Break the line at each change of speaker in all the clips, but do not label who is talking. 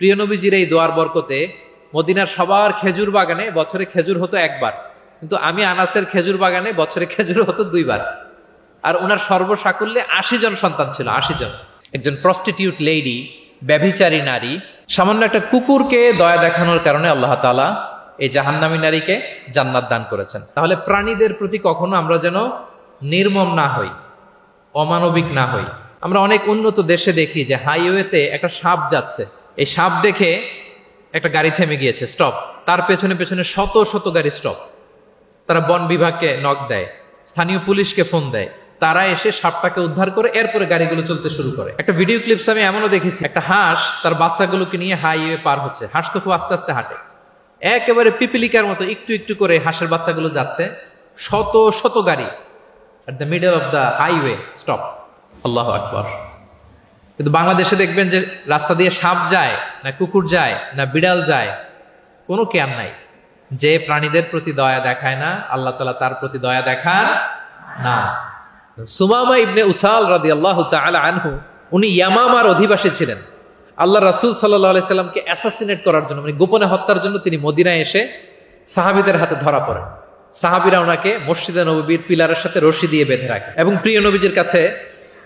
প্রিয় নবীজির এই দোয়ার বরকতে মদিনার সবার খেজুর বাগানে বছরে খেজুর হতো একবার, কিন্তু আমি আনাসের খেজুর বাগানে বছরে খেজুর হতো 2 বার। আর ওনার সর্বসাকুল্যে 80 জন সন্তান ছিল, 80 জন। একজন প্রস্টিটিউট লেডি, ব্যভিচারী নারী, সামান্য একটা কুকুরকে দয়া দেখানোর কারণে আল্লাহ তাআলা এই জাহান্নামী নারীকে জান্নাত দান করেছেন। তাহলে প্রাণীদের প্রতি কখনো আমরা যেন নির্মম না হই, অমানবিক না হই। আমরা অনেক উন্নত দেশে দেখি যে হাইওয়েতে একটা সাপ যাচ্ছে, এই সাপ দেখে একটা গাড়ি থেমে গিয়েছে, স্টপ। তার পেছনে পেছনে শত শত গাড়ি স্টপ। তারা বন বিভাগকে নক দেয়, স্থানীয় পুলিশকে ফোন দেয়, তারা এসে সাপটাকে উদ্ধার করে এরপরে গাড়িগুলো চলতে শুরু করে। একটা ভিডিও ক্লিপস আমি এমনও দেখেছি, একটা হাঁস তার বাচ্চাগুলোকে নিয়ে হাইওয়ে পার হচ্ছে। হাঁস তো খুব আস্তে আস্তে হাঁটে, একেবারে পিপিলিকার মতো একটু একটু করে হাঁসের বাচ্চাগুলো যাচ্ছে, শত শত গাড়ি at the middle of the highway stop. আল্লাহু আকবার। কিন্তু বাংলাদেশে দেখবেন যে রাস্তা দিয়ে সাপ যায় না, কুকুর যায় না, বিড়াল যায়, কোনো কেয়ার নাই। যে প্রাণীদের প্রতি দয়া দেখায় না, আল্লাহ তাআলা তার প্রতি দয়া দেখান না। সুমামা ইবনে উসাল রাদিয়াল্লাহু তাআলা আনহু, উনি ইয়ামামার অধিবাসী ছিলেন। আল্লাহ রাসূল সাল্লাল্লাহু আলাইহি সাল্লামকে অ্যাসাসিনেট করার জন্য, মানে গোপনে হত্যার জন্য তিনি মদিনায় এসে সাহাবীদের হাতে ধরা পড়েন। সাহাবীরা ওনাকে মসজিদে নববীর পিলারের সাথে রশি দিয়ে বেঁধে রাখে এবং প্রিয় নবীজির কাছে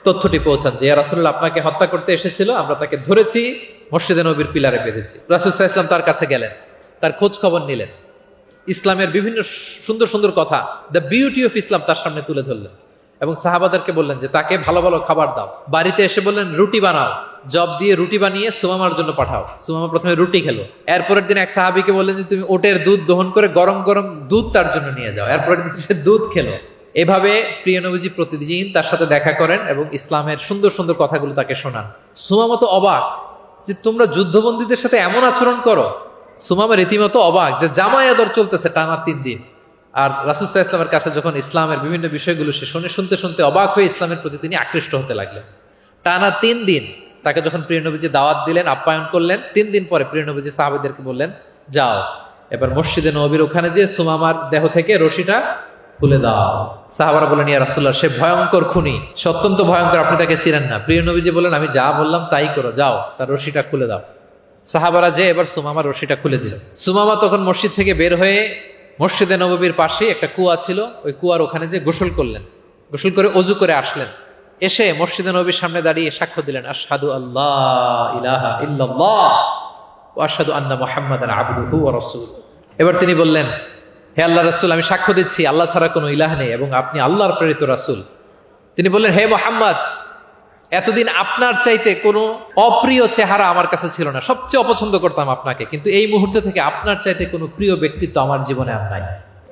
তথ্যটি পৌঁছান যে ইয়া রাসূলুল্লাহ আপনাকে হত্যা করতে এসেছিল, আমরা তাকে ধরেছি, মসজিদে নববীর পিলারে বেঁধেছি। রাসূল সাল্লাল্লাহু আলাইহি ওয়াসাল্লাম তার কাছে গেলেন, তার খোঁজ খবর নিলেন, ইসলামের বিভিন্ন সুন্দর সুন্দর কথা, দ্য বিউটি অফ ইসলাম তার সামনে তুলে ধরলেন এবং সাহাবাদেরকে বললেন যে তাকে ভালো ভালো খাবার দাও। বাড়িতে এসে বললেন রুটি বানাও, জব দিয়ে রুটি বানিয়ে সুমামার জন্য পাঠাও। সুমামা প্রথমে রুটি খেলো। এরপরের দিন এক সাহাবীকে বললেন যে তুমি ওটের দুধ দহন করে গরম গরম দুধ তার জন্য নিয়ে যাও। এরপরের দিন সে দুধ খেলো। এভাবে প্রিয় নবীজি প্রতিদিন তার সাথে দেখা করেন এবং ইসলামের সুন্দর সুন্দর কথাগুলো তাকে শোনান। সুমামা তো অবাক যে তোমরা যুদ্ধবন্দীদের সাথে এমন আচরণ করো। সুমামা রীতিমতো অবাক যে জামাই আদর চলতেছে টানা 3 দিন। আর রাসূল সাল্লাল্লাহু আলাইহি ওয়াসাল্লামের কাছে যখন ইসলামের বিভিন্ন বিষয়গুলো সে শুনতে শুনতে অবাক হয়ে ইসলামের প্রতি তিনি আকৃষ্ট হতে লাগলেন। টানা 3 দিন তাকে যখন প্রিয় নবীজি দাওয়াত দিলেন, আপ্যায়ন করলেন, 3 দিন পরে প্রিয় নবীজি সাহাবীদেরকে বললেন যাও এবার মসজিদে নববীর ওখানে যে সুমামার দেহ থেকে রশিটা খুলে দাও। সাহাবারা বললেন ইয়া রাসূলুল্লাহ সে ভয়ঙ্কর খুনি, সে অত্যন্ত ভয়ঙ্কর, আপনি তাকে চিনেন না। প্রিয় নবীজি বললেন আমি যা বললাম তাই করো, যাও তার রশিটা খুলে দাও। সাহাবারা যে এবার সুমামার রশিটা খুলে দিল। সুমামা তখন মসজিদ থেকে বের হয়ে মসজিদে নববীর পাশে একটা কুয়া ছিল, ওই কুয়ার ওখানে যে গোসল করলেন, গোসল করে অজু করে আসলেন, এসে মসজিদে নববীর সামনে দাঁড়িয়ে সাক্ষ্য দিলেন আশহাদু আল্লাহ ইলাহা ইল্লাল্লাহ ওয়া আশহাদু আন্না মুহাম্মাদান আবদুহু ওয়া রাসূলুহু। এবার তিনি বললেন হে আল্লাহ রাসূল আমি সাক্ষ্য দিচ্ছি আল্লাহ ছাড়া কোনো ইলাহ নেই এবং আপনি আল্লাহর প্রেরিত রাসূল। তিনি বললেন হে মুহাম্মদ এতদিন আপনার চাইতে কোনো অপ্রিয় চেহারা আমার কাছে ছিল না, সবচেয়ে অপছন্দ করতাম আপনাকে, কিন্তু এই মুহূর্তে থেকে আপনার চাইতে কোনো প্রিয় ব্যক্তিত্ব আমার জীবনে আর নাই।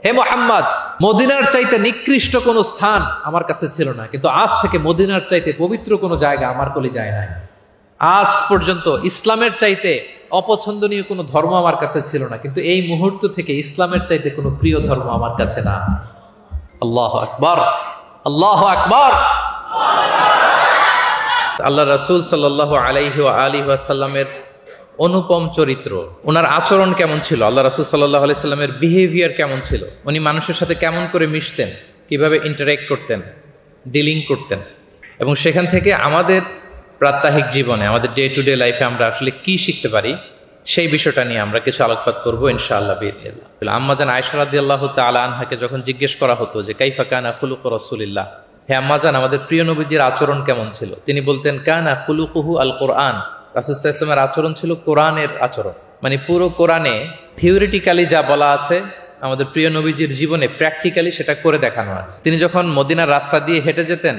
হে মুহাম্মদ মদিনার চাইতে নিকৃষ্ট কোনো স্থান আমার কাছে ছিল না, কিন্তু আজ থেকে মদিনার চাইতে পবিত্র কোনো জায়গা আমার কলিজায় নাই। আজ পর্যন্ত ইসলামের চাইতে অপছন্দনীয় কোনো ধর্ম আমার কাছে ছিল না, কিন্তু এই মুহূর্ত থেকে ইসলামের চাইতে কোনো প্রিয় ধর্ম আমার কাছে না। আল্লাহু আকবার, আল্লাহু আকবার। আল্লাহ রাসূল সাল্লাল্লাহু আলাইহি ওয়া আলিহি ওয়াসাল্লামের অনুপম চরিত্র, ওনার আচরণ কেমন ছিল, আল্লাহ রাসূল সাল্লাল্লাহু আলাইহি সাল্লামের বিহেভিয়ার কেমন ছিল, উনি মানুষের সাথে কেমন করে মিশতেন, কিভাবে ইন্টারঅ্যাক্ট করতেন, ডিলিং করতেন, এবং সেখান থেকে আমাদের প্রাত্যহিক জীবনে, আমাদের ডে টু ডে লাইফে আমরা আসলে কি শিখতে পারি সেই বিষয়টা নিয়ে আমরা কিছু আলোকপাত করবো ইনশাআল্লাহ বিইজনিল্লাহ। আম্মা জান আয়েশা রাদিয়াল্লাহু তাআলা আনহাকে যখন জিজ্ঞেস করা হতো যে কাইফা কানা খুলুকু রাসূলিল্লাহ, হে আম্মা জান আমাদের প্রিয় নবীজির আচরণ কেমন ছিল, তিনি বলতেন কানা খুলুকুহু আল কোরআন। রাসূল সাল্লাল্লাহু আলাইহি ওয়াসাল্লামের আচরণ ছিল কোরআনের আচরণ, মানে পুরো কোরআনে থিওরিটিক্যালি যা বলা আছে আমাদের প্রিয় নবীজির জীবনে প্র্যাকটিক্যালি সেটা করে দেখানো আছে। তিনি যখন মদিনার রাস্তা দিয়ে হেঁটে যেতেন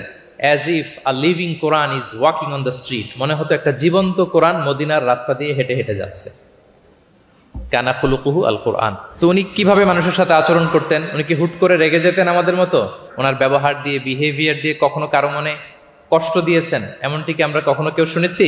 as if a living Quran is walking on the street, মনে হতো একটা জীবন্ত কোরআন মদিনার রাস্তা দিয়ে হেঁটে হেঁটে যাচ্ছে। কানা খুলুকুহু আল কোরআন। তো উনি কিভাবে মানুষের সাথে আচরণ করতেন, উনি কি হুট করে রেগে যেতেন আমাদের মতো? ওনার ব্যবহার দিয়ে, বিহেভিয়ার দিয়ে কখনো কারো মনে কষ্ট দিয়েছেন এমনটি কি আমরা কখনো কেউ শুনেছি?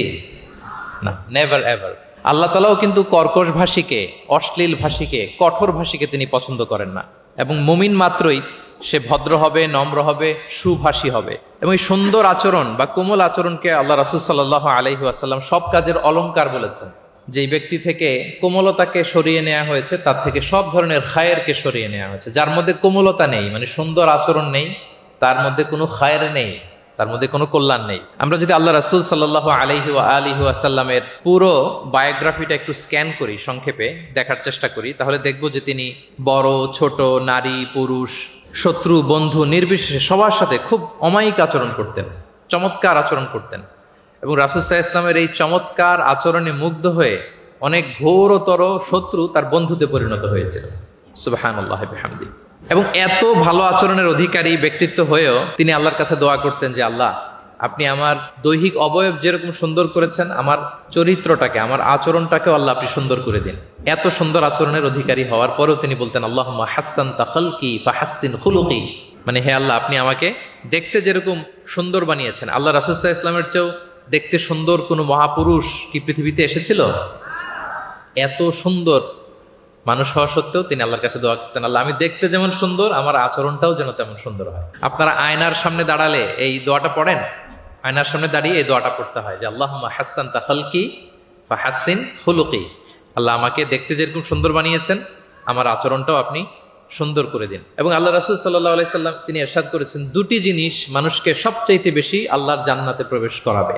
না, নেভার এভার। আল্লাহ তাআলাও কিন্তু কর্কশ ভাষীকে, অশ্লীল ভাষীকে, কঠোর ভাষীকে তিনি পছন্দ করেন না, এবং মুমিন মাত্রই সে ভদ্র হবে, নম্র হবে, সুভাষী হবে। এবং এই সুন্দর আচরণ বা কোমল আচরণকে আল্লাহ রাসূল সাল্লাল্লাহু আলাইহি ওয়াসাল্লাম সব কাজের অলংকার বলেছেন। যেই ব্যক্তি থেকে কোমলতাকে সরিয়ে নেওয়া হয়েছে তার থেকে সব ধরনের খায়েরকে সরিয়ে নেওয়া হয়েছে। যার মধ্যে কোমলতা নেই, মানে সুন্দর আচরণ নেই, তার মধ্যে কোনো খায়ের নেই, তার মধ্যে কোনো কল্যাণ নেই। আমরা যদি আল্লাহ রাসূল সাল্লাল্লাহু আলাইহি ওয়া আলিহি ওয়াসাল্লামের পুরো বায়োগ্রাফিটা একটু স্ক্যান করি, সংক্ষেপে দেখার চেষ্টা করি, তাহলে দেখব যে তিনি বড় ছোট, নারী পুরুষ, শত্রু বন্ধু নির্বিশেষে সবার সাথে খুব অমায়িক আচরণ করতেন, চমৎকার আচরণ করতেন। এবং রাসূল সাল্লাল্লাহু আলাইহি ওয়াসাল্লামের এই চমৎকার আচরণে মুগ্ধ হয়ে অনেক ঘোরতর শত্রু তার বন্ধুতে পরিণত হয়েছিল। সুবহানাল্লাহি ওয়া বিহামদিহি। এবং এত ভালো আচরণের অধিকারী ব্যক্তিত্ব হয়েও তিনি আল্লাহর কাছে দোয়া করতেন যে আল্লাহ, আপনি আমার দৈহিক অবয়ব যেরকম সুন্দর করেছেন, আমার চরিত্রটাকে, আমার আচরণটাকেও আল্লাহ আপনি সুন্দর করে দিন। এত সুন্দর আচরণের অধিকারী হওয়ার পরেও তিনি বলতেন আল্লাহুম্মা হাসসানতা খালকি ফাহাসসিন খুলুকি, মানে হে আল্লাহ, আপনি আমাকে দেখতে যেরকম সুন্দর বানিয়েছেন। আল্লাহ রাসূল সাল্লাল্লাহু আলাইহি ওয়াসাল্লামের চেয়েও দেখতে সুন্দর কোনো মহাপুরুষ কি পৃথিবীতে এসেছিল? এত সুন্দর মানুষ হওয়া সত্ত্বেও তিনি আল্লাহর কাছে দোয়া করতেন, আল্লাহ আমি দেখতে যেমন সুন্দর, আমার আচরণটাও যেন তেমন সুন্দর হয়। আপনারা আয়নার সামনে দাঁড়ালে এই দোয়াটা পড়েন, আয়নার সামনে দাঁড়িয়ে এই দোয়াটা পড়তে হয় যে আল্লাহুম্মা হাসসানতা খালকি ফাহাসসিন খুলুকি, আল্লাহ আমাকে দেখতে যেরকম সুন্দর বানিয়েছেন, আমার আচরণটাও আপনি সুন্দর করে দিন। এবং আল্লাহ রাসূল সাল্লাল্লাহু আলাইহি সাল্লাম তিনি ইরশাদ করেছেন, দুটি জিনিস মানুষকে সবচাইতে বেশি আল্লাহর জান্নাতে প্রবেশ করাবে।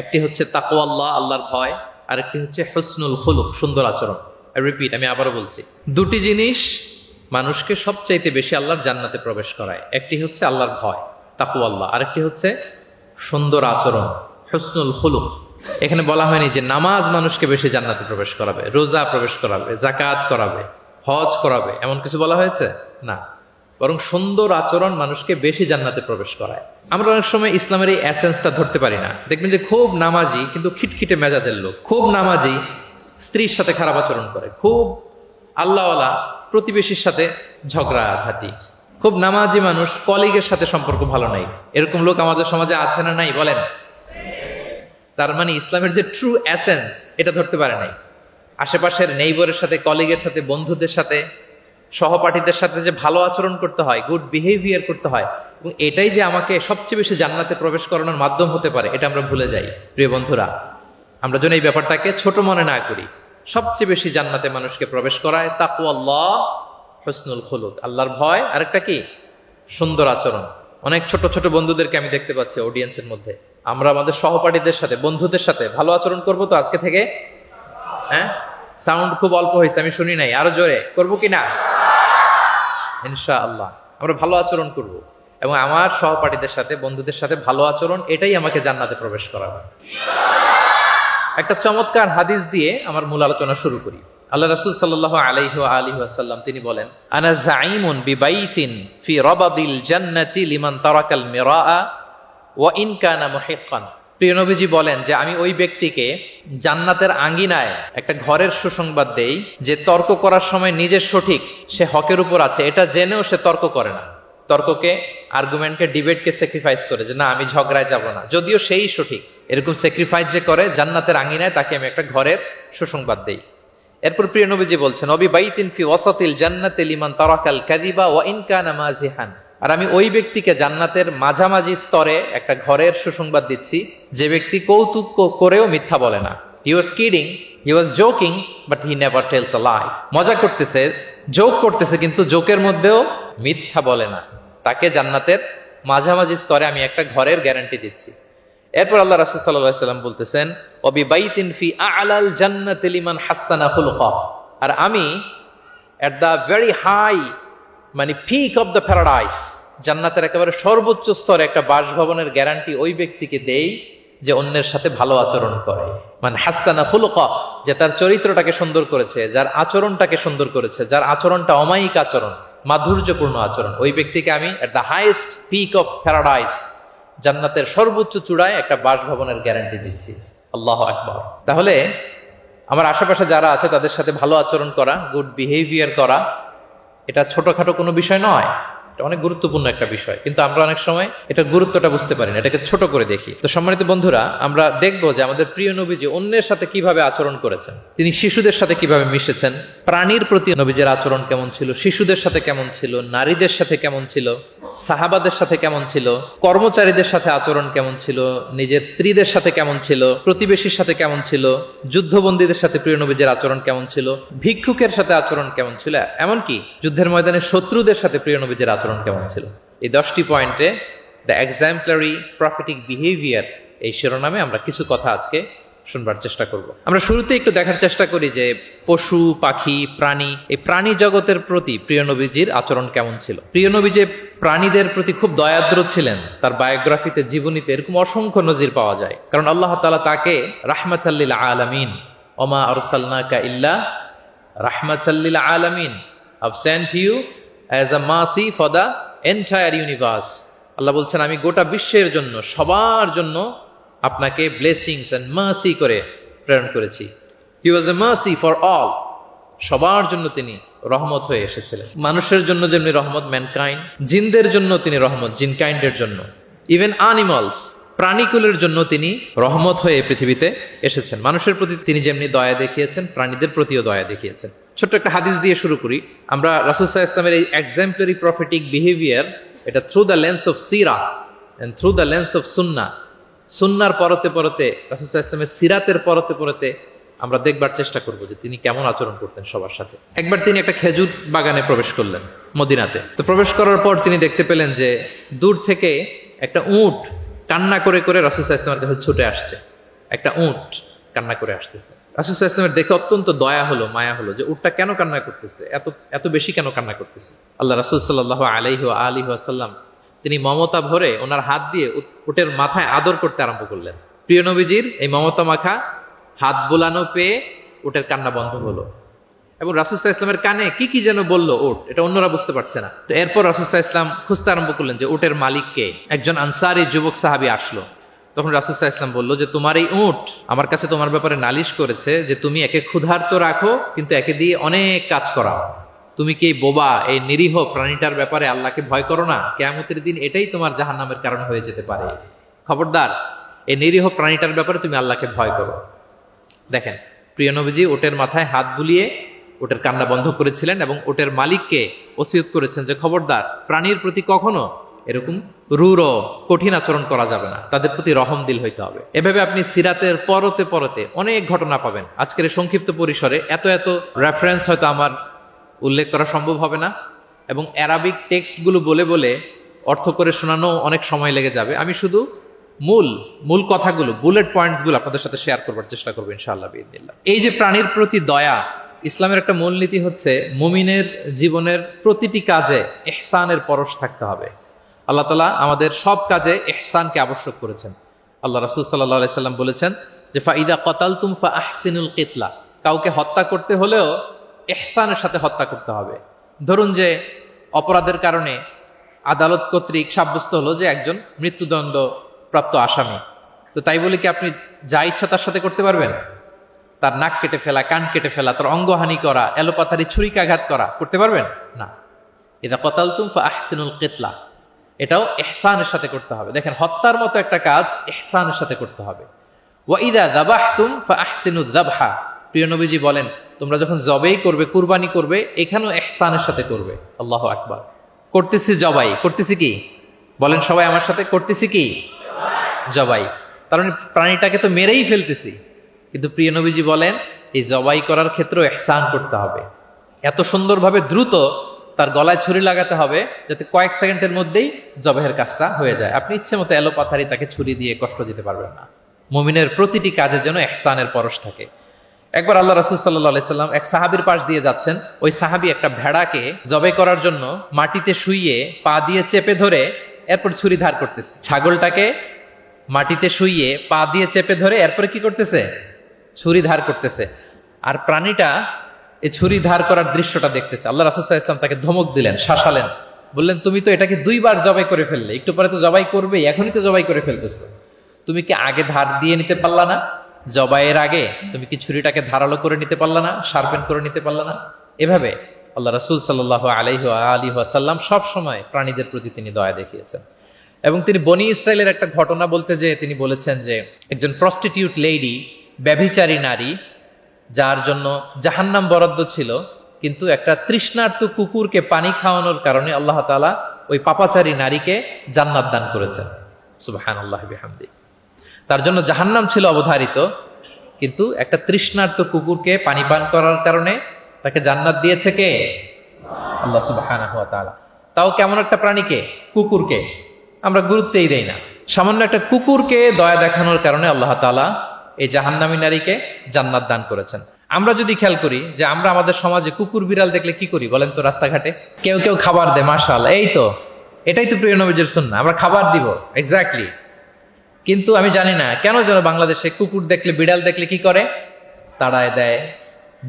একটি হচ্ছে তাকওয়াল্লাহ, আল্লাহর ভয়, আর একটি হচ্ছে হুসনুল খুলুক, সুন্দর আচরণ। রিপিট, আমি আবারও বলছি, দুটি জিনিস মানুষকে সবচাইতে বেশি আল্লাহর জান্নাতে প্রবেশ করায়। একটি হচ্ছে আল্লাহর ভয়, তাকওয়াল্লাহ, আরেকটি হচ্ছে সুন্দর আচরণ, হুসনুল খুলুক। এখানে বলা হয়নি যে নামাজ মানুষকে বেশি জান্নাতে প্রবেশ করাবে, রোজা প্রবেশ করাবে, যাকাত করাবে, হজ করাবে, এমন কিছু বলা হয়েছে না, বরং সুন্দর আচরণ মানুষকে বেশি জান্নাতে প্রবেশ করায়। আমরা অনেক সময় ইসলামের এই এসেন্সটা ধরতে পারি না। দেখবেন যে খুব নামাজি কিন্তু খিটখিটে মেজাজের লোক, খুব নামাজি স্ত্রীর সাথে খারাপ আচরণ করে, খুব আল্লাহওয়ালা প্রতিবেশীর সাথে ঝগড়াঝাটি, খুব নামাজি মানুষ কলিগের সাথে সম্পর্ক ভালো নাই, এরকম লোক আমাদের সমাজে আছে না নাই বলেন? তার মানে ইসলামের যে ট্রু এসেন্স এটা ধরতে পারে নাই। আশেপাশের নেইবরের সাথে, কলিগের সাথে, বন্ধুদের সাথে, সহপাঠীদের সাথে যে ভালো আচরণ করতে হয়, গুড বিহেভিয়ার করতে হয়, এবং এটাই যে আমাকে সবচেয়ে বেশি জান্নাতে প্রবেশ করানোর মাধ্যম হতে পারে, এটা আমরা ভুলে যাই। প্রিয় বন্ধুরা, আমরা যেন এই ব্যাপারটাকে ছোট মনে না করি। সবচেয়ে বেশি জান্নাতে মানুষকে প্রবেশ করায় তাকওয়াল্লাহ, হুসনুল খুলুক, আল্লাহর ভয়, আরেকটা কি? সুন্দর আচরণ। অনেক ছোট ছোট বন্ধুদেরকে আমি দেখতে পাচ্ছি অডিয়েন্সের মধ্যে, আমরা আমাদের সহপাঠীদের সাথে, বন্ধুদের সাথে ভালো আচরণ করবো তো আজকে থেকে? হ্যাঁ, সাউন্ড খুব অল্প হয়েছে, আমি শুনি নাই, আরো জোরে করবো কিনা? ইনশাআল্লাহ আমরা ভালো আচরণ করব, এবং আমার সহপাঠীদের সাথে, বন্ধুদের সাথে ভালো আচরণ, এটাই আমাকে জান্নাতে প্রবেশ করাবে। একটা চমৎকার হাদিস দিয়ে আমার মূল আলোচনা শুরু করি। আল্লাহ রাসূল সাল্লাল্লাহু আলাইহি ওয়া আলিহি ওয়াসাল্লাম তিনি বলেন, আনা যাঈমুন বিবাইতিন ফি রাবাদিল জান্নাতি লিমান তারাকাল মিরাআ ওয়া ইন কানা মুহিক্কান। প্রিয় নবীজি বলেন যে আমি ওই ব্যক্তিকে জান্নাতের আঙ্গিনায় একটা ঘরের সুসংবাদ দেই যে তর্ক করার সময় নিজের সঠিক, সে হকের উপর আছে, এটা জেনেও সে তর্ক করে না। তর্ককে, আর্গুমেন্টকে, ডিবেটকে স্যাক্রিফাইস করে যে না আমি ঝগড়ায় যাব না, যদিও সেই সঠিক, এরকম স্যাক্রিফাইস যে করে, জান্নাতের আঙ্গিনায় তাকে আমি একটা ঘরের সুসংবাদ দেই। এরপর প্রিয় নবীজি বলছেন, অবি বাইতিন ফি ওয়াসাতিল জান্নাতি লিমান তারাকাল কাযিবা ওয়া ইন কানা মাজিহান। আর আমি ওই ব্যক্তিকে জান্নাতের মাঝামাঝি স্তরে একটা ঘরের সুসংবাদ দিচ্ছি যে ব্যক্তি কৌতুক করেও মিথ্যা বলে না। He was kidding, he was joking, but he never tells a lie. মজা করতেছে, জোক করতেছে, কিন্তু জোকের মধ্যেও মিথ্যা বলে না। তাকে জান্নাতের মাঝামাঝি স্তরে আমি একটা ঘরের গ্যারান্টি দিচ্ছি। এরপর আল্লাহ রাসূল সাল্লাল্লাহু আলাইহি ওয়াসাল্লাম বলতেছেন, ওয়াবি বাইতিন ফি আ'লাল জান্নাতি লিমান হাসানা খুলুকা। আর আমি এট দ্য ভেরি হাই, মানে পিক অফ দ্য প্যারাডাইস, জান্নাতের একেবারে সর্বোচ্চ স্তরে একটা বাসভবনের গ্যারান্টি ওই ব্যক্তিকে দেই যে অন্যের সাথে ভালো আচরণ করে। মানে হাসানা খুলুকা, যে তার চরিত্রটাকে সুন্দর করেছে, যার আচরণটাকে সুন্দর করেছে, যার আচরণটা অমায়িক আচরণ, মাধুর্যপূর্ণ আচরণ, ওই ব্যক্তিকে আমি at the highest peak of paradise, জান্নাতের সর্বোচ্চ চূড়ায় একটা বাসভবনের গ্যারান্টি দিচ্ছি। আল্লাহু আকবার। তাহলে আমার আশেপাশে যারা আছে তাদের সাথে ভালো আচরণ করা, গুড বিহেভিয়ার করা, এটা ছোটখাটো কোনো বিষয় নয়, এটা অনেক গুরুত্বপূর্ণ একটা বিষয়, কিন্তু আমরা অনেক সময় এটা গুরুত্বটা বুঝতে পারি না, এটাকে ছোট করে দেখি। তো সম্মানিত বন্ধুরা, আমরা দেখবো যে আমাদের প্রিয় নবীজি অন্যের সাথে কিভাবে আচরণ করেছেন, তিনি শিশুদের সাথে কিভাবে মিশেছেন, প্রাণীর প্রতি নবীজের আচরণ কেমন ছিল, শিশুদের সাথে কেমন ছিল, নারীদের সাথে কেমন ছিল, সাহাবাদের সাথে কেমন ছিল, কর্মচারীদের সাথে আচরণ কেমন ছিল, নিজের স্ত্রীদের সাথে কেমন ছিল, প্রতিবেশীর সাথে কেমন ছিল, যুদ্ধবন্দীদের সাথে প্রিয় নবীজের আচরণ কেমন ছিল, ভিক্ষুকের সাথে আচরণ কেমন ছিল, এমনকি যুদ্ধের ময়দানে শত্রুদের সাথে প্রিয় নবীজের আচরণ কেমন ছিল। এই 10টি পয়েন্টে দ্য এক্সাম্পলারি প্রফেটিক বিহেভিয়ার, এই শিরোনামে আমরা কিছু কথা আজকে শুনবার চেষ্টা করব। আমরা শুরুতে একটু দেখার চেষ্টা করি যে পশু পাখি প্রাণী, এই প্রাণী জগতের প্রতি প্রিয় নবীজির আচরণ কেমন ছিল। প্রিয় নবী যে প্রাণীদের প্রতি খুব দয়াদ্র ছিলেন, তার বায়োগ্রাফিতে জীবনীতে এরকম অসংখ্য নজির পাওয়া যায়। কারণ আল্লাহ তাআলা তাকে রাহমাতাল লিল আলামিন, ওমা আরসালনাকা ইল্লা রাহমাতাল লিল আলামিন, I've sent you as a mercy for the entire universe। আল্লাহ বলছেন আমি গোটা বিশ্বের জন্য, সবার জন্য আপনাকে ব্লেসিংস এন্ড মার্সি করে প্রেরণ করেছি। হি ওয়াজ এ মার্সি ফর অল, সবার জন্য তিনি রহমত হয়ে এসেছিলেন। মানুষের জন্য যেমনি রহমত ম্যানকাইন্ড, জিনদের জন্য তিনি রহমত জিনকাইন্ডের জন্য, ইভেন অ্যানিমালস প্রাণীকুলের জন্য তিনি রহমত হয়ে পৃথিবীতে এসেছেন। মানুষের প্রতি তিনি যেমনি দয়া দেখিয়েছেন, প্রাণীদের প্রতিও দয়া দেখিয়েছেন। ছোট্ট একটা হাদিস দিয়ে শুরু করি। আমরা রাসূল সাল্লাল্লাহু আলাইহি ওয়াসাল্লামের এই এক্সাম্পলারি প্রফেটিক বিহেভিয়ার, এটা থ্রু দ্য লেন্স অফ সিরা and through the lens of সুন্নাহ, সুন্নার পরতে পরতে, রাসূল সাল্লাল্লাহু আলাইহি ওয়াসাল্লামের সিরাতের পরতে পরতে আমরা দেখবার চেষ্টা করব যে তিনি কেমন আচরণ করতেন সবার সাথে। একবার তিনি একটা খেজুর বাগানে প্রবেশ করলেন মদিনাতে। তো প্রবেশ করার পর তিনি দেখতে পেলেন যে দূর থেকে একটা উট কান্না করে করে রাসূল সাল্লাল্লাহু আলাইহি ওয়াসাল্লামের কাছে ছুটে আসছে। একটা উট কান্না করে আসতেছে। রাসূল সাল্লাল্লাহু আলাইহি ওয়াসাল্লামের দেখে অত্যন্ত দয়া হলো, মায়া হলো যে উটটা কেন কান্না করতেছে, এত বেশি কেন কান্না করতেছে। আল্লাহ রাসূল সাল্লাল্লাহু আলাইহি ওয়া আলিহি ওয়াসাল্লাম তিনি মমতা ভরে ওনার হাত দিয়ে উটের মাথায় আদর করতে আরম্ভ করলেন। প্রিয় নবীজির এই মমতা মাখা হাত বোলানো পেয়ে উটের কান্না বন্ধ হলো এবং রাসূল সাল্লাল্লাহু আলাইহি ওয়াসাল্লামের কানে কি কি যেন বললো উট, এটা অন্যরা বুঝতে পারছে না। তো এরপর রাসূল সাল্লাল্লাহু আলাইহি ওয়াসাল্লাম খুঁজতে আরম্ভ করলেন যে উটের মালিক কে। একজন আনসারী যুবক সাহাবী আসলো। তখন রাসূল সাল্লাল্লাহু আলাইহি ওয়াসাল্লাম বললো যে তোমার এই উট আমার কাছে তোমার ব্যাপারে নালিশ করেছে যে তুমি একে ক্ষুধার্ত রাখো কিন্তু একে দিয়ে অনেক কাজ করাও। তুমি কি বোবা, এই নিরীহ প্রাণীটার ব্যাপারে আল্লাহকে ভয় করো না? কিয়ামতের দিন এটাই তোমার জাহান্নামের কারণ হয়ে যেতে পারে। খবরদার, এই নিরীহ প্রাণীটার ব্যাপারে তুমি আল্লাহকে ভয় করো। দেখেন, প্রিয় নবীজি ওটের মাথায় হাত বুলিয়ে ওটের কান্না বন্ধ করেছিলেন এবং ওটের মালিককে ওসিয়ত করেছেন যে খবরদার, প্রাণীর প্রতি কখনো এরকম রূঢ় কঠিন আচরণ করা যাবে না, তাদের প্রতি রহম দিল হইতে হবে। এভাবে আপনি সিরাতের পরতে পরতে অনেক ঘটনা পাবেন। আজকের এই সংক্ষিপ্ত পরিসরে এত রেফারেন্স হয়তো আমার উল্লেখ করা সম্ভব হবে না এবং অ্যারাবিক টেক্সটগুলো বলে বলে অর্থ করে শোনানো অনেক সময় লেগে যাবে। আমি শুধু মূল কথাগুলো, বুলেট পয়েন্টসগুলো আপনাদের সাথে শেয়ার করবার চেষ্টা করবো ইনশাআল্লাহ বিইذনিল্লাহ। এই যে প্রাণীর প্রতি দয়া, ইসলামের একটা মূলনীতি হচ্ছে মুমিনের জীবনের প্রতিটি কাজে ইহসানের পরশ থাকতে হবে। আল্লাহ তাআলা আমাদের সব কাজে ইহসানকে আবশ্যক করেছেন। আল্লাহ রাসূল সাল্লাল্লাহু আলাইহি সাল্লাম বলেছেন যে ফাইদা কাতালতুম ফাআহসিনুল কিতলা, কাউকে হত্যা করতে হলেও ইহসানের সাথে হত্যা করতে হবে। ধরুন যে অপরাধের কারণে আদালত কর্তৃক সাব্যস্ত হলো যে একজন মৃত্যুদণ্ড প্রাপ্ত আসামি, তো তাই বলে কি আপনি যা ইচ্ছা তার সাথে করতে পারবেন? তার নাক কেটে ফেলা, কান কেটে ফেলা, তার অঙ্গহানি করা, এলোপাথারি ছুরিকাঘাত করা করতে পারবেন না। ইদা কাতালতুম ফাআহসিনুল কিতলা, এটাও ইহসানের সাথে করতে হবে। দেখেন, হত্যার মতো একটা কাজ ইহসানের সাথে করতে হবে। ওয়া ইদা যাবাহতুম ফাআহসিনুয যাবহা, প্রিয় নবীজি বলেন তোমরা যখন জবাই করবে, কুরবানি করবে, এখানেও ইহসানের সাথে করবে। আল্লাহু আকবার। করতেছি জবাই, করতেছি কি বলেন সবাই আমার সাথে, করতেছি কি জবাই। তার মানে প্রাণীটাকে তো মেরেই ফেলতেছি, কিন্তু প্রিয় নবীজি বলেন এই জবাই করার ক্ষেত্রেও ইহসান করতে হবে। এত সুন্দরভাবে দ্রুত তার গলায় ছুরি লাগাতে হবে যাতে কয়েক সেকেন্ডের মধ্যেই জবাইয়ের কাজটা হয়ে যায়। আপনি ইচ্ছে মতো এলোপাথারি তাকে ছুরি দিয়ে কষ্ট দিতে পারবেন না। মুমিনের প্রতিটি কাজে যেন ইহসানের পরশ থাকে। একবার আল্লাহ রাসূল সাল্লাল্লাহু আলাইহি সাল্লাম এক সাহাবীর পাশ দিয়ে যাচ্ছেন। ওই সাহাবী একটা ভেড়াকে জবাই করার জন্য মাটিতে শুইয়ে পা দিয়ে চেপে ধরে এরপর ছুরি ধার করতেছে। ছাগলটাকে মাটিতে শুইয়ে পা দিয়ে চেপে ধরে এরপরে কি করতেছে? ছুরি ধার করতেছে। আর প্রাণীটা এই ছুরি ধার করার দৃশ্যটা দেখতেছে। আল্লাহ রাসূল সাল্লাল্লাহু আলাইহি ওয়াসাল্লাম তাকে ধমক দিলেন, শাসালেন, বললেন তুমি তো এটাকে 2 বার জবাই করে ফেললে, একটু পরে তো জবাই করবে, এখনই তো জবাই করে ফেলতেছো, তুমি কি আগে ধার দিয়ে নিতে পারলা না? জবাইয়ের আগে তুমি কি ছুরিটাকে ধারালো করে নিতে পারলা না? শার্পেন করে নিতে পারলা না? এভাবে আল্লাহ রাসূল সাল্লাল্লাহু আলাইহি ওয়াসাল্লাম সব সময় প্রাণীদের প্রতি তিনি দয়া দেখিয়েছেন। এবং তিনি বনি ইসরায়েলের একটা ঘটনা বলতে যে তিনি বলেছেন যে একজন প্রস্টিটিউট লেডি, ব্যভিচারী নারী, যার জন্য জাহান্নাম বরাদ্দ ছিল, কিন্তু একটা তৃষ্ণার্ত কুকুরকে পানি খাওয়ানোর কারণে আল্লাহ তাআলা ওই পাপাচারী নারীকে জান্নাত দান করেছেন। সুবহানাল্লাহি বিহামদি। তার জন্য জাহান্নাম ছিল অবধারিত, কিন্তু একটা তৃষ্ণার্ত কুকুরকে পানি পান করার কারণে তাকে জান্নাত দিয়েছে কে? আল্লাহ সুবহানাহু ওয়া তাআলা। তাও কেমন একটা প্রাণীকে? কুকুরকে। আমরা গুরুত্বই দেই না। সামান্য একটা কুকুরকে দয়া দেখানোর কারণে আল্লাহ তাআলা এই জাহান্নামী নারীকে জান্নাত দান করেছেন। আমরা যদি খেয়াল করি যে আমরা আমাদের সমাজে কুকুর বিড়াল দেখলে কি করি বলেন তো? রাস্তাঘাটে কেউ কেউ খাবার দেয়, মাশাআল্লাহ, এই তো এটাই তো প্রিয় নবীজির সুন্নাহ, আমরা খাবার দিব, এক্স্যাক্টলি। কিন্তু আমি জানি না কেন যেন বাংলাদেশে কুকুর দেখলে বিড়াল দেখলে কি করে, তাড়ায় দেয়,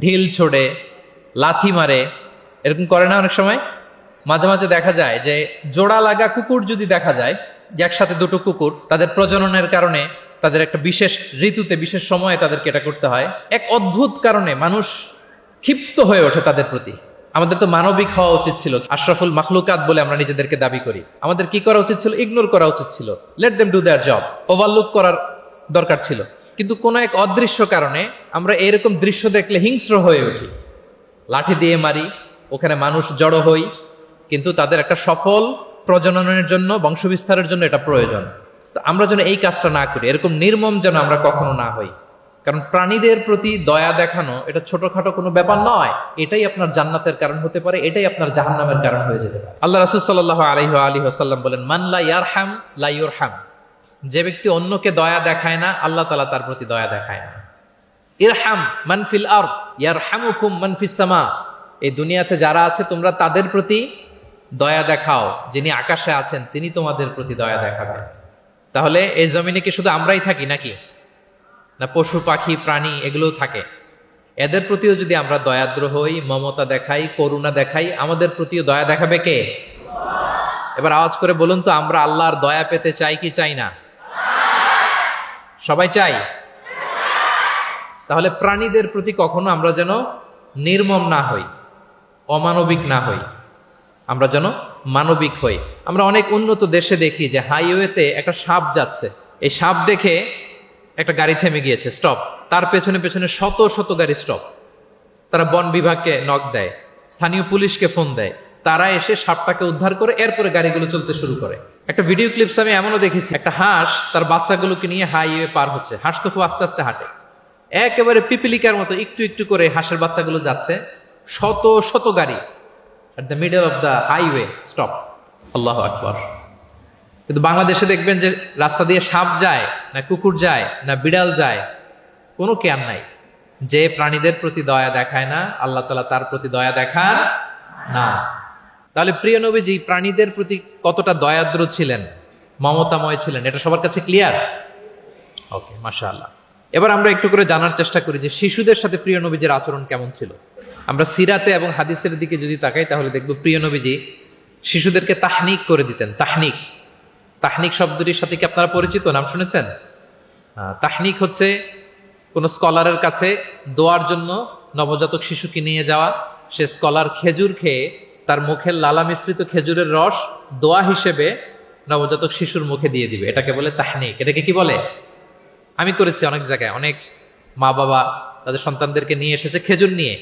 ঢিল ছোড়ে, লাথি মারে, এরকম করে না? অনেক সময় মাঝে মাঝে দেখা যায় যে জোড়া লাগা কুকুর যদি দেখা যায় যে একসাথে দুটো কুকুর, তাদের প্রজননের কারণে তাদের একটা বিশেষ ঋতুতে বিশেষ সময়ে তাদেরকে এটা করতে হয়, এক অদ্ভুত কারণে মানুষ ক্ষিপ্ত হয়ে ওঠে তাদের প্রতি। আমাদের তো মানবিক হওয়া উচিত ছিল, আশরাফুল মাখলুকাত বলে আমরা নিজেদেরকে দাবি করি। আমাদের কি করা উচিত ছিল? ইগনোর করা উচিত ছিল, let them do there job, overlook করার দরকার ছিল। কিন্তু কোনো এক অদৃশ্য কারণে আমরা এরকম দৃশ্য দেখলে হিংস্র হয়ে উঠি, লাঠি দিয়ে মারি, ওখানে মানুষ জড়ো হই। কিন্তু তাদের একটা সফল প্রজননের জন্য, বংশবিস্তারের জন্য এটা প্রয়োজন। তো আমরা যেন এই কাজটা না করি, এরকম নির্মম যেন আমরা কখনো না হই। কারণ প্রাণীদের প্রতি দয়া দেখানো এটা ছোটখাটো কোনো ব্যাপার নয়, এটাই আপনার জান্নাতের কারণ হতে পারে, এটাই আপনার জাহান্নামের কারণ হয়ে যেতে পারে। আল্লাহ রাসূল সাল্লাল্লাহু আলাইহি ওয়াসাল্লাম বলেন, মান লা ইয়ারহাম লা ইউরহাম। যে ব্যক্তি অন্যকে দয়া দেখায় না, আল্লাহ তাআলা তার প্রতি দয়া দেখায় না। ইরহাম মান ফিল আরদ ইয়ারহামুকুম মান ফিস সামা। এই দুনিয়াতে যারা আছে তোমরা তাদের প্রতি দয়া দেখাও, যিনি আকাশে আছেন তিনি তোমাদের প্রতি দয়া দেখাবেন। তাহলে এই জমিনে কি শুধু আমরাই থাকি নাকি? না পশু পাখি প্রাণী এগুলোও থাকে? এদের প্রতিও যদি আমরা দয়াদ্র হই, মমতা দেখাই, করুণা দেখাই, আমাদের প্রতিও দয়া দেখাবে কে? এবার আওয়াজ করে বলুন তো, আমরা আল্লাহর দয়া পেতে চাই কি চাই না? সবাই চাই। তাহলে প্রাণীদের প্রতি কখনো আমরা যেন নির্মম না হই, অমানবিক না হই, আমরা যেন মানবিক হই। আমরা অনেক উন্নত দেশে দেখি যে হাইওয়েতে একটা সাপ যাচ্ছে, এই সাপ দেখে একটা গাড়ি থেমে গিয়েছে, স্টপ, তার পেছনে পেছনে শত শত গাড়ি স্টপ। তারা বন বিভাগকে নক দেয়, স্থানীয় পুলিশকে ফোন দেয়, তারা এসে সাপটাকে উদ্ধার করে এরপরে গাড়িগুলো চলতে শুরু করে। একটা ভিডিও ক্লিপস আমি এমনও দেখেছি, একটা হাঁস তার বাচ্চাগুলোকে নিয়ে হাইওয়ে পার হচ্ছে, হাঁস তো খুব আস্তে আস্তে হাঁটে, একেবারে পিপিলিকার মতো একটু একটু করে হাঁসের বাচ্চাগুলো যাচ্ছে, শত শত গাড়ি at the middle of the highway stop. আল্লাহু আকবার। কিন্তু বাংলাদেশে দেখবেন যে রাস্তা দিয়ে সাপ যায় না, কুকুর যায় না, বিড়াল যায়, কোনো কেয়ার নাই। যে প্রাণীদের প্রতি দয়া দেখায় না, আল্লাহ তাআলা তার প্রতি দয়া দেখান না। তাহলে প্রিয় নবীজি প্রাণীদের প্রতি কতটা দয়াদ্র ছিলেন, মমতাময় ছিলেন, এটা সবার কাছে ক্লিয়ার? ওকে, মাশাআল্লাহ। এবার আমরা একটু করে জানার চেষ্টা করি যে শিশুদের সাথে প্রিয় নবীজির আচরণ কেমন ছিল। আমরা সিরাতে এবং হাদিসের দিকে যদি তাকাই তাহলে দেখব প্রিয় নবীজি শিশুদেরকে তাহনিক করে দিতেন। তাহনিক, তাহনিক শব্দটির সাথে কি আপনারা পরিচিত? নাম শুনেছেন? তাহনিক হচ্ছে কোন স্কলারের কাছে দোয়ার জন্য নবজাতক শিশুকে নিয়ে যাওয়া, সে স্কলার খেজুর খেয়ে তার মুখের লালা মিশ্রিত খেজুরের রস দোয়া হিসেবে নবজাতক শিশুর মুখে দিয়ে দিবে, এটাকে বলে তাহনিক। এটাকে কি বলে? আমি করেছি অনেক জায়গায়, অনেক মা বাবা তাদের সন্তানদেরকে নিয়ে এসেছে খেজুর নিয়ে,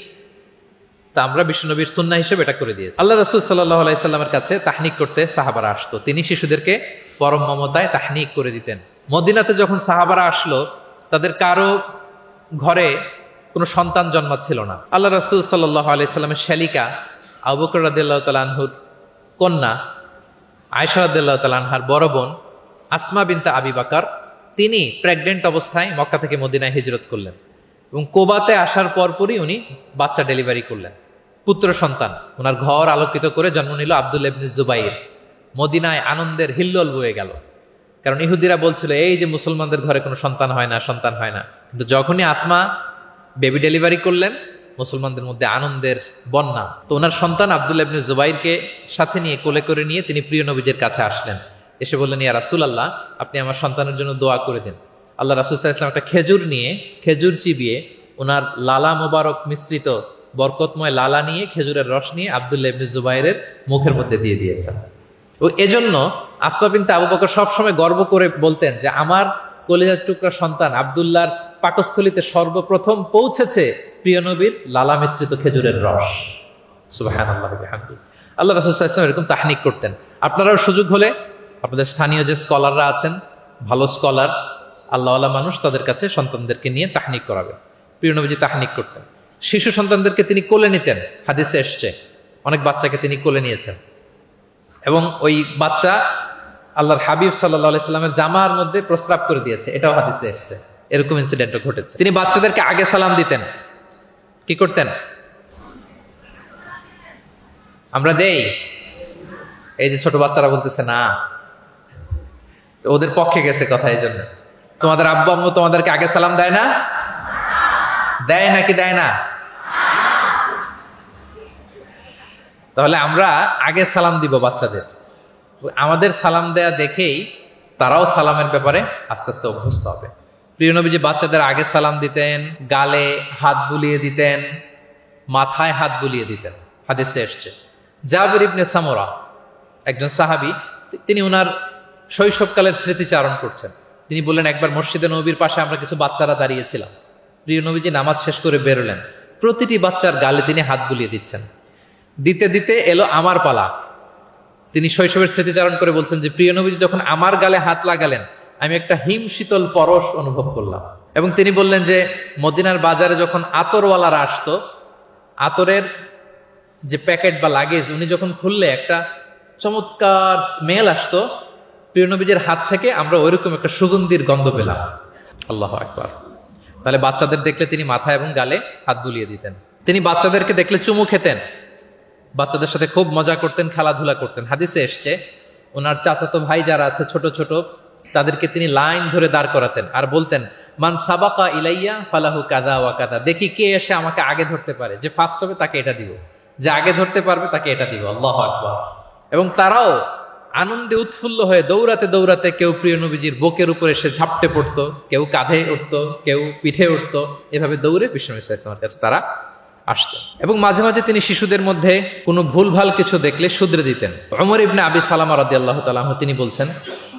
তা আমরা বিশ্বনবীর সুন্নাহ হিসেবে এটা করে দিয়েছি। আল্লাহ রাসূল সাল্লাল্লাহু আলাইহি সাল্লামের কাছে তাহনিক করতে সাহাবারা আসতো, তিনি শিশুদেরকে পরম মমতায় তাহনিক করে দিতেন। মদিনাতে যখন সাহাবারা আসলো, তাদের কারো ঘরে কোনো সন্তান জন্মাচ্ছিল না। আল্লাহ রাসূল সাল্লাল্লাহু আলাইহি সাল্লামের শ্যালিকা আবু বকর রাদিয়াল্লাহু তাআলা আনহুর কন্যা আয়েশা রাদিয়াল্লাহু তাআলা আনহার বড় বোন আসমা বিনতে আবি বকর, তিনি প্রেগনেন্ট অবস্থায় মক্কা থেকে মদিনায় হিজরত করলেন এবং কোবাতে আসার পরপরই উনি বাচ্চা ডেলিভারি করলেন, পুত্র সন্তান। ওনার ঘর আলোকিত করে জন্ম নিল আব্দুল্লাহ ইবনে জুবাইর। মদিনায় আনন্দের হিল্লোল বয়ে গেল, কারণ ইহুদিরা বলছিল এই যে মুসলমানদের ঘরে কোনো সন্তান হয় না, সন্তান হয় না। কিন্তু যখনই আসমা বেবি ডেলিভারি করলেন, মুসলমানদের মধ্যে আনন্দের বন্যা। তো ওনার সন্তান আব্দুল্লাহ ইবনে জুবাইরকে সাথে নিয়ে কোলে করে নিয়ে তিনি প্রিয় নবীজির কাছে আসলেন, এসে বললেন, ইয়া রাসূলুল্লাহ, আপনি আমার সন্তানের জন্য দোয়া করে দিন। আল্লাহ রাসূল সাল্লাল্লাহু আলাইহি ওয়াসাল্লাম একটা খেজুর নিয়ে, খেজুর চিবিয়ে ওনার লালা মোবারক মিশ্রিত বরকতময় লালা নিয়ে, খেজুরের রস নিয়ে আব্দুল্লাহ ইবনে জুবাইরের মুখের মধ্যে দিয়ে দিয়েছেন। ও এজন্য আসমা বিনতে আবু বকর সবসময় গর্ব করে বলতেন যে আমার কলিজার টুকরা সন্তান আব্দুল্লাহর পাকস্থলিতে সর্বপ্রথম পৌঁছেছে প্রিয় নবীর লালা মিশ্রিত খেজুরের রস। সুবহানাল্লাহ ওয়া বিহামদিহি। আল্লাহ রাসূল সাল্লাল্লাহু আলাইহি ওয়াসাল্লাম এরকম তাহনিক করতেন। আপনারাও সুযোগ হলে আপনাদের স্থানীয় যে স্কলাররা আছেন, ভালো স্কলার, আল্লাহওয়ালা মানুষ, তাদের কাছে সন্তানদেরকে নিয়ে তাহনিক করাবেন। প্রিয় নবীজি তাহনিক করতেন। শিশু সন্তানদেরকে তিনি কোলে নিতেন, হাদিসে এসছে অনেক বাচ্চাকে তিনি কোলে নিয়েছেন এবং ওই বাচ্চা আল্লাহর হাবিব সাল্লাল্লাহু আলাইহি সাল্লামের জামার মধ্যে প্রস্রাব করে দিয়েছে, এটাও হাদিসে এসেছে। এরকম ইনসিডেন্টও ঘটেছে। তিনি বাচ্চাদেরকে আগে সালাম দিতেন। কি করতেন? আমরা দেই, এই যে ছোট বাচ্চারা বলতেছে না, ওদের পক্ষে গেছে কথা। এই জন্য তোমাদের আব্বু আম্মু তোমাদেরকে আগে সালাম দেয় না? দেয় নাকি দেয় না? তাহলে আমরা আগে সালাম দিব বাচ্চাদের। আমাদের সালাম দেয়া দেখেই তারাও সালামের ব্যাপারে আস্তে আস্তে অভ্যস্ত হবে। প্রিয় নবীজি বাচ্চাদের আগে সালাম দিতেন, গালে হাত বুলিয়ে দিতেন, মাথায় হাত বুলিয়ে দিতেন। হাদিসে এসছে। জাবির ইবনে সামরা একজন সাহাবী, তিনি ওনার শৈশবকালের স্মৃতিচারণ করছেন। তিনি বললেন, একবার মসজিদে নবীর পাশে আমরা কিছু বাচ্চারা দাঁড়িয়েছিলাম। প্রিয় নবীজি নামাজ শেষ করে বেরোলেন, প্রতিটি বাচ্চার গালে তিনি হাত বুলিয়ে দিচ্ছেন। দিতে দিতে এলো আমার পালা। তিনি শৈশবের স্মৃতিচারণ করে বলছেন যে প্রিয় নবীজি যখন আমার গালে হাত লাগালেন, আমি একটা হিম শীতল পরশ অনুভব করলাম। এবং তিনি বললেন যে মদিনার বাজারে যখন আতরওয়ালারা আসতো, আতরের যে প্যাকেট বা লাগেজ উনি যখন খুললে একটা চমৎকার স্মেল আসতো, প্রিয় নবীজির হাত থেকে আমরা ওইরকম একটা সুগন্ধির গন্ধ পেলাম। আল্লাহু আকবার। তাহলে বাচ্চাদের দেখলে তিনি মাথা এবং গালে হাত বুলিয়ে দিতেন। তিনি বাচ্চাদেরকে দেখলে চুমু খেতেন, বাচ্চাদের সাথে খুব মজা করতেন, খেলাধুলা করতেন। হাদিসে এসছে ওনার চাচাতো ভাই যারা আছে ছোট ছোট, তাদেরকে তিনি লাইন ধরে দাঁড় করাতেন আর বলতেন, মান সাবাকা ইলাইয়া ফালাহু কাদা ওয়া কাদা। দেখি কে এসে আমাকে আগে ধরতে পারে, যে ফার্স্ট হবে তাকে এটা দিব, যে আগে ধরতে পারবে তাকে এটা দিব। আল্লাহু আকবার। এবং তারাও আনন্দে উৎফুল্ল হয়ে দৌড়াতে দৌড়াতে কেউ প্রিয় নবীজির বুকের উপরে এসে ঝাপটে পড়তো, কেউ কাঁধে উঠতো, কেউ পিঠে উঠতো, এভাবে দৌড়ে বিষ্ণু ইসলামের কাছে তারা আসতেন। এবং মাঝে মাঝে তিনি শিশুদের মধ্যে কোনো ভুলভাল কিছু দেখলে শুধরে দিতেন। ওমর ইবনে আবি সালামা রাদিয়াল্লাহু তাআলা আনহু তিনি বলছেন,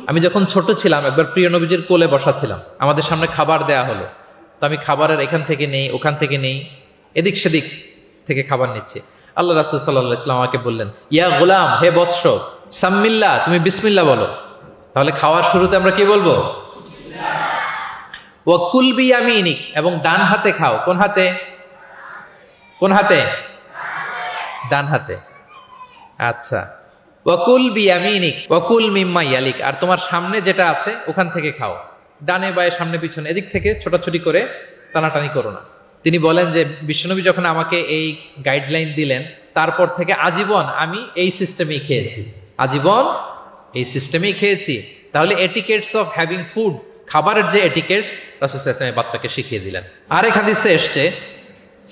আমি যখন ছোট ছিলাম একবার প্রিয় নবীজির কোলে বসা ছিলাম, আমাদের সামনে খাবার দেয়া হলো, তো আমি খাবারের এখান থেকে নেই ওখান থেকে নেই, এদিক সেদিক থেকে খাবার নিচ্ছি। আল্লাহ রাসূল সাল্লাল্লাহু আলাইহি ওয়াসাল্লাম আমাকে বললেন, ইয়া গোলাম, হে বৎস, সাম্মিল্লাহ, তুমি বিসমিল্লাহ বলো। তাহলে খাওয়ার শুরুতে আমরা কি বলবো? ওয়া কুল বিয়ামিনিক, এবং ডান হাতে খাও। কোন হাতে? কোন হাতে? ডান হাতে। আচ্ছা। ওয়াকুল বিয়ামিনিক ওয়াকুল মিম্মা ইয়ালিক, আর তোমার সামনে যেটা আছে ওখান থেকে খাও। ডানে বায়ে সামনে পিছনে এদিক থেকে ছোটাছুটি করে টানাটানি করো না। তিনি বলেন যে বিশ্বনবী যখন আমাকে এই গাইডলাইন দিলেন, তারপর থেকে আজীবন আমি এই সিস্টেমেই খেয়েছি, আজীবন এই সিস্টেমেই খেয়েছি। তাহলে এটিকেটস অফ হ্যাভিং ফুড, খাবারের যে এটিকেটস রাসূল সাল্লাল্লাহু আলাইহি ওয়াসাল্লাম বাচ্চাকে শিখিয়ে দিলেন। আরেক হাদিসে এসছে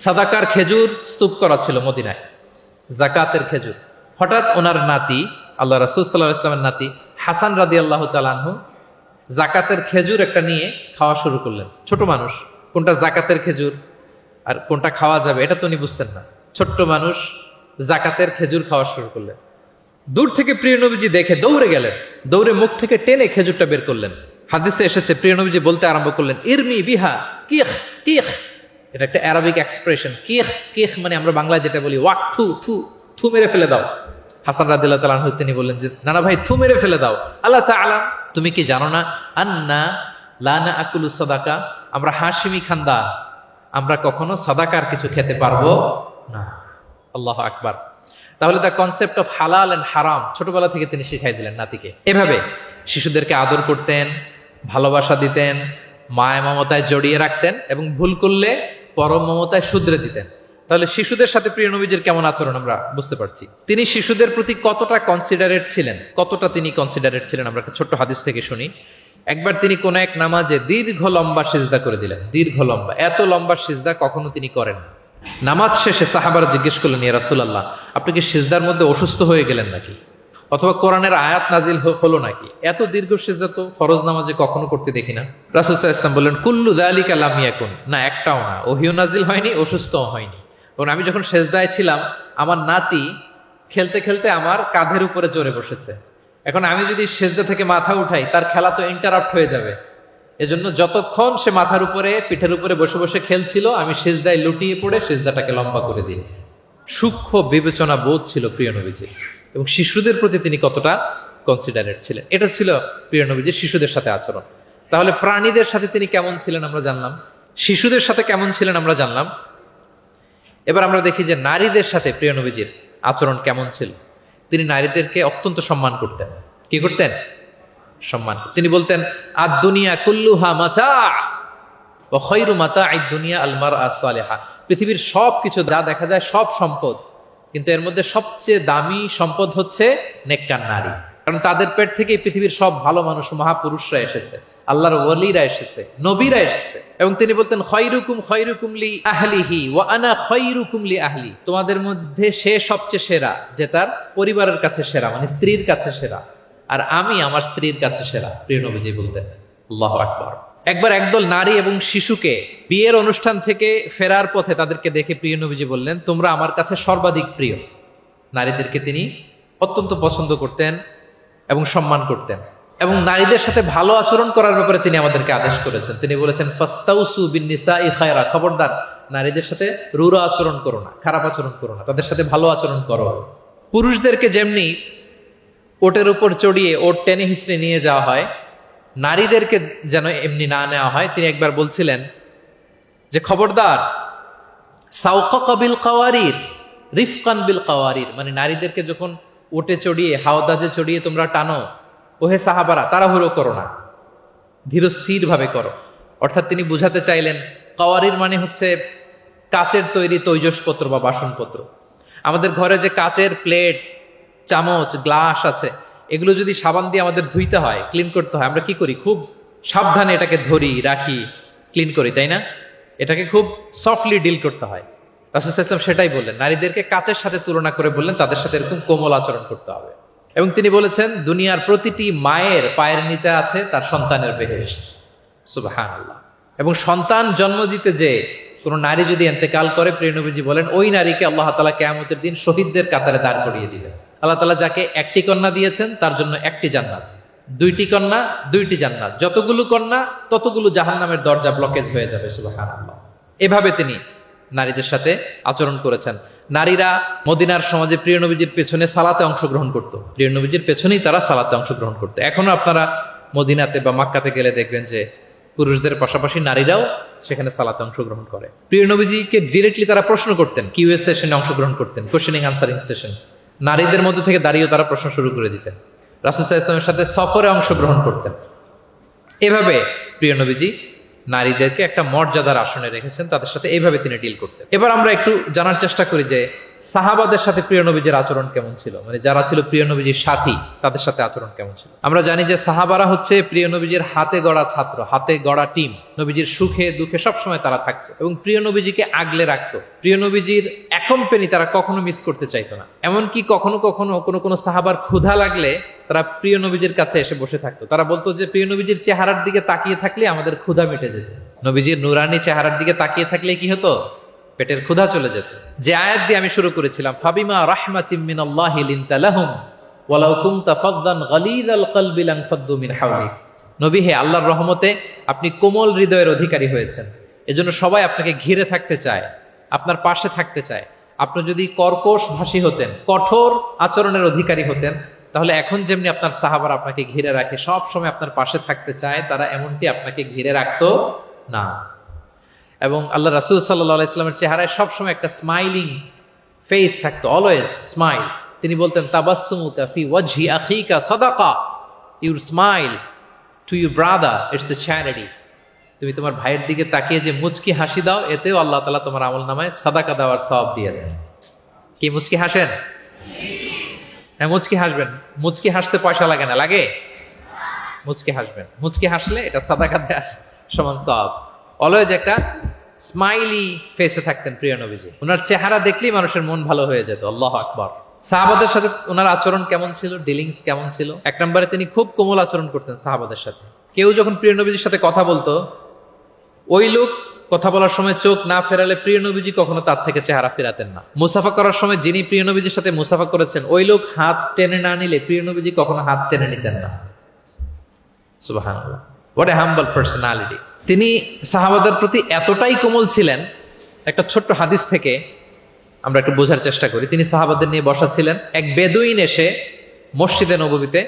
সাদাকার খেজুর স্তূপ করা ছিল মদিনায়, যাকাতের খেজুর। হঠাৎ ওনার নাতি, আল্লাহ রাসূল সাল্লাল্লাহু আলাইহি ওয়াসাল্লামের নাতি হাসান রাদিয়াল্লাহু তাআলা আনহু যাকাতের খেজুর একটা নিয়ে খাওয়া শুরু করলেন। ছোট মানুষ, কোনটা যাকাতের খেজুর আর কোনটা খাওয়া যাবে এটা তো উনি বুঝতেন না। ছোট্ট মানুষ যাকাতের খেজুর খাওয়া শুরু করলেন। দূর থেকে প্রিয় নবীজি দেখে দৌড়ে গেলেন, দৌড়ে মুখ থেকে টেনে খেজুরটা বের করলেন। হাদিসে এসেছে প্রিয় নবীজি বলতে আরম্ভ করলেন, ইরমি বিহা কিখ কিখ। এটা একটা আরবিক এক্সপ্রেশন। কিখ কিখ মানে আমরা বাংলায় যেটা বলি ওয়াক, থু থু, থু মেরে ফেলে দাও। হাসান রাদিয়াল্লাহু তাআলা আনহু তিনি বললেন যে নানা ভাই, থু মেরে ফেলে দাও। আল্লাহ তাআলা, তুমি কি জানো না, আন্না লা নাআকুলু সাদাকা, আমরা হাশিমি খানদান, আমরা কখনো সাদাকার কিছু খেতে পারবো না। আল্লাহু আকবার। তাহলে দ্য কনসেপ্ট অফ হালাল এন্ড হারাম ছোটবেলা থেকে তিনি শিখাই দিলেন নাতিকে। এভাবে শিশুদেরকে আদর করতেন, ভালোবাসা দিতেন, মায়া মমতায় জড়িয়ে রাখতেন এবং ভুল করলে পরম মমতায় শুধরে দিতেন। তাহলে শিশুদের সাথে প্রিয় নবীজির কেমন আচরণ আমরা বুঝতে পারছি। তিনি শিশুদের প্রতি কতটা কনসিডারেট ছিলেন, কতটা তিনি কনসিডারেট ছিলেন আমরা একটা ছোট্ট হাদিস থেকে শুনি। একবার তিনি কোন এক নামাজে দীর্ঘ লম্বা সিজদা করে দিলেন, দীর্ঘ লম্বা, এত লম্বা সিজদা কখনো তিনি করেন না। নামাজ শেষে সাহাবারা জিজ্ঞেস করলেন, ইয়া রাসূলুল্লাহ, আপনি কি সিজদার মধ্যে অসুস্থ হয়ে গেলেন নাকি, অথবা কোরআনের আয়াত নাজিল হলো নাকি? এত দীর্ঘ সিজদা তো ফরজ নামাজে কখনো করতে দেখি না। রাসূল সাল্লাল্লাহু আলাইহি ওয়াসাল্লাম বললেন, কুল্লু যালিকা লাম ইয়াকুন, না একটাও না, ওহিও নাজিল হয়নি, অসুস্থও হয়নি। কারণ আমি যখন সেজদায় ছিলাম, আমার নাতি খেলতে খেলতে আমার কাঁধের উপরে চড়ে বসেছে। এখন আমি যদি সেজদা থেকে মাথা উঠাই, তার খেলা তো ইন্টারাপ্ট হয়ে যাবে। এজন্য যতক্ষণ সে মাথার উপরে পিঠের উপরে বসে বসে খেলছিল, আমি সেজদায় লুটিয়ে পড়ে সেজদাটাকে লম্বা করে দিয়েছি। সূক্ষ্ম বিবেচনা বোধ ছিল প্রিয় নবীজির, এবং শিশুদের প্রতি তিনি কতটা কনসিডারেট ছিলেন, এটা ছিল প্রিয় নবীজির শিশুদের সাথে আচরণ। তাহলে প্রাণীদের সাথে তিনি কেমন ছিলেন আমরা জানলাম, শিশুদের সাথে কেমন ছিলেন আমরা জানলাম। এবার আমরা দেখি যে নারীদের সাথে প্রিয় নবীজির আচরণ কেমন ছিল। তিনি নারীদেরকে অত্যন্ত সম্মান করতেন। কি করতেন? সম্মান। তিনি বলতেন আদ দুনিয়া কুল্লুহা মাতা ওয়া খায়রু মাতা'আদ দুনিয়া আল মারআ সালিহা। পৃথিবীর সবকিছু যা দেখা যায় সব সম্পদ, কিন্তু এর মধ্যে সবচেয়ে দামি সম্পদ হচ্ছে নেককার নারী। কারণ তাদের পেট থেকে পৃথিবীর সব ভালো মানুষ, মহাপুরুষরা এসেছে, আল্লাহর ওয়ালিরা এসেছে, নবীরা এসেছে। এবং তিনি বলতেন খায়রুকুম খায়রুকুম লি আহলিহি ওয়া আনা খায়রুকুম লি আহলি। তোমাদের মধ্যে সে সবচেয়ে সেরা যে তার পরিবারের কাছে সেরা, মানে স্ত্রীর কাছে সেরা, আর আমি আমার স্ত্রীর কাছে সেরা। প্রিয় নবীজি বলতেন। আল্লাহু আকবার। একবার একদল নারী এবং শিশুকে বিয়ের অনুষ্ঠান থেকে ফেরার পথে তাদেরকে দেখে প্রিয় নবীজি বললেন, তোমরা আমার কাছে সর্বাধিক প্রিয়। নারীদেরকে তিনি অত্যন্ত পছন্দ করতেন এবং সম্মান করতেন, এবং নারীদের সাথে ভালো আচরণ করার ব্যাপারে তিনি আমাদেরকে আদেশ করেছেন। তিনি বলেছেন ফাস্তাউসু বিন-নিসাই খায়রা, খবরদার নারীদের সাথে রূঢ় আচরণ করো না, খারাপ আচরণ করো না, তাদের সাথে ভালো আচরণ করো। পুরুষদেরকে যেমনি ওটের উপর চড়িয়ে ওট টেনে হিচড়ে নিয়ে যাওয়া হয়, নারীদেরকে যেন এমনি না নেওয়া হয়। তিনি একবার বলছিলেন যে খবরদার সাওকা বিল কাওয়ারির রিফকান বিল কাওয়ারির, মানে নারীদেরকে যখন ওটে চড়িয়ে হাওদাজে চড়িয়ে তোমরা টানো, ওহে সাহাবারা তাড়াহুড়ো করো না, ধীরস্থির ভাবে করো। অর্থাৎ তিনি বুঝাতে চাইলেন কাওয়ারির মানে হচ্ছে কাচের তৈরি তৈজসপত্র বা বাসনপত্র। আমাদের ঘরে যে কাচের প্লেট, চামচ, গ্লাস আছে, এগুলো যদি সাবান দিয়ে আমাদের ধুইতে হয়, ক্লিন করতে হয়, আমরা কি করি? খুব সাবধানে এটাকে ধরি, রাখি, ক্লিন করি, তাই না? এটাকে খুব সফটলি ডিল করতে হয়। রাসূল সাল্লাল্লাহু আলাইহি ওয়াসাল্লাম সেটাই বললেন, নারীদেরকে কাচের সাথে তুলনা করে বললেন তাদের সাথে এরকম কোমল আচরণ করতে হবে। এবং তিনি বলেছেন দুনিয়ার প্রতিটি মায়ের পায়ের নিচে আছে তার সন্তানের বেহেশত। সুবহানাল্লাহ। এবং সন্তান জন্ম দিতে যে কোন নারী যদি ইন্তেকাল করে, প্রিয় নবীজি বলেন ওই নারীকে আল্লাহ তাআলা কিয়ামতের দিন শহীদদের কাতারে দাঁড় করিয়ে দিবেন। আল্লাহ তাআলা যাকে একটি কন্যা দিয়েছেন তার জন্য একটি জান্নাত, দুইটি কন্যা দুইটি জান্নাত, যতগুলো কন্যা ততগুলো জাহান্নামের দরজা ব্লকেজ হয়ে যাবে। সুবহানাল্লাহ। এভাবে তিনি নারীদের সাথে আচরণ করেছেন। নারীরা মদিনার সমাজে প্রিয় নবীজির পেছনে সালাতে অংশগ্রহণ করত, প্রিয় নবীজির পেছনেই তারা সালাতে অংশগ্রহণ করতো। এখনো আপনারা মদিনাতে বা মক্কাতে গেলে দেখবেন যে পুরুষদের পাশাপাশি নারীরাও সেখানে সালাতে অংশগ্রহণ করে। প্রিয় নবীজিকে ডিরেক্টলি তারা প্রশ্ন করতেন, কিউএস সেশনে অংশগ্রহণ করতেন, কোশ্চেনিং আনসারিং সেশন। নারীদের মধ্যে থেকে দাঁড়িয়ে তারা প্রশ্ন শুরু করে দিতেন। রাসূল সাল্লাল্লাহু আলাইহি ওয়াসাল্লামের সাথে সফরে অংশগ্রহণ করতেন। এভাবে প্রিয় নবীজি নারীদেরকে একটা মর্যাদার আসনে রেখেছেন, তাদের সাথে এইভাবে তিনি ডিল করতেন। এবার আমরা একটু জানার চেষ্টা করি যে সাহাবাদের সাথে প্রিয় নবীজির আচরণ কেমন ছিল, মানে যারা ছিল প্রিয় নবীজির সাথী তাদের সাথে আচরণ কেমন ছিল। আমরা জানি যে সাহাবারা হচ্ছে প্রিয় নবীজির হাতে গড়া ছাত্র, হাতে গড়া টিম। নবীজির সুখে দুঃখে সবসময় তারা থাকতো এবং প্রিয় নবীজিকে আগলে রাখতো। প্রিয় নবীজির এক পেনি তারা কখনো মিস করতে চাইতো না। এমনকি কখনো কখনো কোনো সাহাবার ক্ষুধা লাগলে তারা প্রিয় নবীজির কাছে এসে বসে থাকতো। তারা বলতো যে প্রিয় নবীজির চেহারার দিকে তাকিয়ে থাকলে আমাদের ক্ষুধা মিটে যেত। নবীজির নুরানি চেহারার দিকে তাকিয়ে থাকলে কি হতো? পেটের ক্ষুধা চলে যেত। যে আয়াত দিয়ে আমি শুরু করেছিলাম, ফাবিমা রাহমাতিম মিনাল্লাহি লিনতা লাহুম ওয়ালাউ কুনতা ফাদদান গালিযাল কলবি লানফাদ্দু মিন হাওলিক। নবী হে, আল্লাহর রহমতে আপনি কোমল হৃদয়ের অধিকারী হয়েছেন, এজন্য সবাই আপনাকে ঘিরে থাকতে চায়, আপনার পাশে থাকতে চায়। আপনি যদি কর্কশ ভাষী হতেন, কঠোর আচরণের অধিকারী হতেন, তাহলে এখন যেমনি আপনার সাহাবারা আপনাকে ঘিরে রাখে, সব সময় আপনার পাশে থাকতে চায়, তারা এমনটি আপনাকে ঘিরে রাখতো না। এবং আল্লাহ রাসূল সাল্লাল্লাহু আলাইহি ওয়াসাল্লামের চেহারায় সবসময় একটা স্মাইলিং ফেস থাকতো, অলওয়েজ স্মাইল। তিনি বলতেন তাবাসসুমুকা ফি ওয়াজহি আখিকা সাদাকা, your smile to your brother it's a charity. তুমি তোমার ভাইয়ের দিকে তাকিয়ে যে মুচকি হাসি দাও, এতেও আল্লাহ তাআলা তোমার আমলনামায় সাদাকা দেওয়ার সওয়াব দিয়ে দেন। কি মুচকি হাসেন? হ্যাঁ, মুচকি হাসবেন। মুচকি হাসতে পয়সা লাগে না, লাগে? মুচকি হাসবেন, মুচকি হাসলে এটা সাদাকা দেওয়ার সমান সওয়াব। অলওয়েজ একটা স্মাইলি ফেসে থাকতেন প্রিয় নবীজি। ওনার চেহারা দেখলেই মানুষের মন ভালো হয়ে যেত। আল্লাহু আকবার। সাহাবাদের সাথে ওনার আচরণ কেমন ছিল, ডিলিংস কেমন ছিল? এক নম্বরে তিনি খুব কোমল আচরণ করতেন সাহাবাদের সাথে। কেউ যখন প্রিয় নবীজির সাথে কথা বলতো, ওই লোক কথা বলার সময় চোখ না ফেরালে প্রিয় নবীজি কখনো তার থেকে চেহারা ফেরাতেন না। মুসাফা করার সময় যিনি প্রিয় নবীজির সাথে মুসাফা করেছেন, ওই লোক হাত টেনে না নিলে প্রিয় নবীজি কখনো হাত টেনে নিতেন না। সুবহানাল্লাহ, হোয়াট এ হাম্বল পার্সোনালিটি। তিনি সাহাবাদের প্রতি এতটাই কোমল ছিলেন, একটা ছোট্ট হাদিস থেকে আমরা একটু বোঝার চেষ্টা করি। তিনি সাহাবাদের নিয়ে বসা ছিলেন, এক বেদুইন এসে মসজিদে নববীতে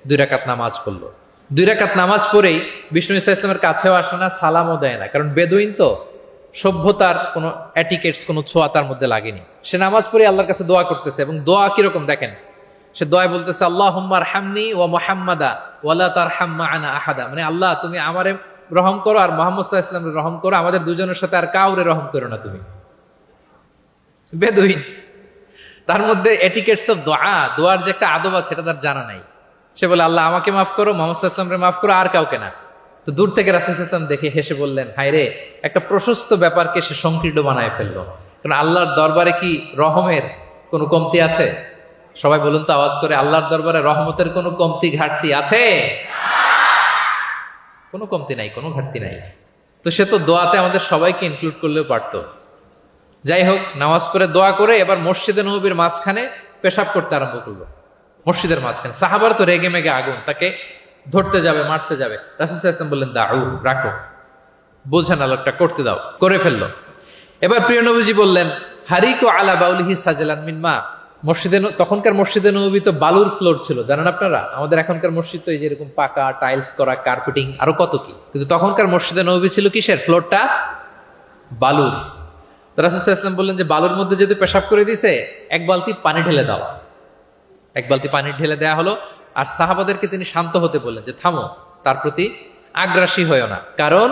2 রাকাত নামাজ পড়লো। 2 রাকাত নামাজ পড়েই বিষ্ণু ইসা ইসলামের কাছেও আসে না, সালামও দেয় না, কারণ বেদুইন তো সভ্যতার কোনো অ্যাটিকেটস, কোনো ছোঁয়া তার মধ্যে লাগেনি। সে নামাজ পড়ে আল্লাহর কাছে দোয়া করতেছে, এবং দোয়া কিরকম দেখেন, সে দোয়ায় বলতেছে আল্লাহুম্মা আরহামনি ওয়া মুহাম্মাদা ওয়ালা তারহাম মা'আনা আহাদা, মানে আল্লাহ তুমি আমারে রহম করো আর মুহাম্মদ সাল্লাল্লাহু আলাইহি ওয়াসাল্লামকে রহম করো, আমাদের দুজনের সাথে আর কাউরে রহম করো না তুমি। বেদুইন, তার মধ্যে এটিকেটস অফ দোয়া, দোয়ার যে একটা আদব আছে এটা তার জানা নাই। সে বলে আল্লাহ আমাকে মাফ করো, মুহাম্মদ সাল্লাল্লাহু আলাইহি ওয়াসাল্লামকে মাফ করো, আর কাউকে না। তো দূর থেকে রাসূল সাল্লাল্লাহু আলাইহি ওয়াসাল্লাম দেখে হেসে বললেন, হায় রে, একটা প্রশস্ত ব্যাপারকে সে সংকীর্ণ বানায় ফেললো। কারণ আল্লাহর দরবারে কি রহমের কোনো কমতি আছে? সবাই বলুন তো আওয়াজ করে, আল্লাহর দরবারে রহমতের কোনো কমতি ঘাটতি আছে? কোনো কমতি নাই, কোনো ঘাটতি নাই। তো সে তো দোয়াতে আমাদের সবাইকে ইনক্লুড করলেও পারতো। যাই হোক, নামাজ পড়ে দোয়া করে এবার মসজিদে নববীর মাঝখানে পেশাব করতে আরম্ভ করলো। মসজিদের মাঝখানে সাহাবার তো রেগে মেগে আগুন, তাকে ধরতে যাবে, মারতে যাবে। রাসূল সাল্লাল্লাহু আলাইহি ওয়াসাল্লাম বললেন দাউ, রাখো, বোঝা না লোকটা, করতে দাও। করে ফেললো। এবার প্রিয় নবীজি বললেন হারিকু আলা বাউলিহি সাজলান মিন মা। মসজিদে, তখনকার মসজিদে নববী তো বালুর ফ্লোর ছিল, জানেন আপনারা? আমাদের এখনকার মসজিদ তো এই যে এরকম পাকা টাইলস করা, কার্পেটিং, আরো কত কি, কিন্তু তখনকার মসজিদে নববী ছিল কিসের? ফ্লোরটা বালুর। রাসূল সাল্লাল্লাহু আলাইহি ওয়াসাল্লাম বললেন যে বালুর মধ্যে যদি পেশাব করে দিছে, এক বালতি পানি ঢেলে দাও। এক বালতি পানি ঢেলে দেয়া হলো। আর সাহাবাদেরকে তিনি শান্ত হতে বললেন যে থামো, তার প্রতি আগ্রাসী হয়েও না, কারণ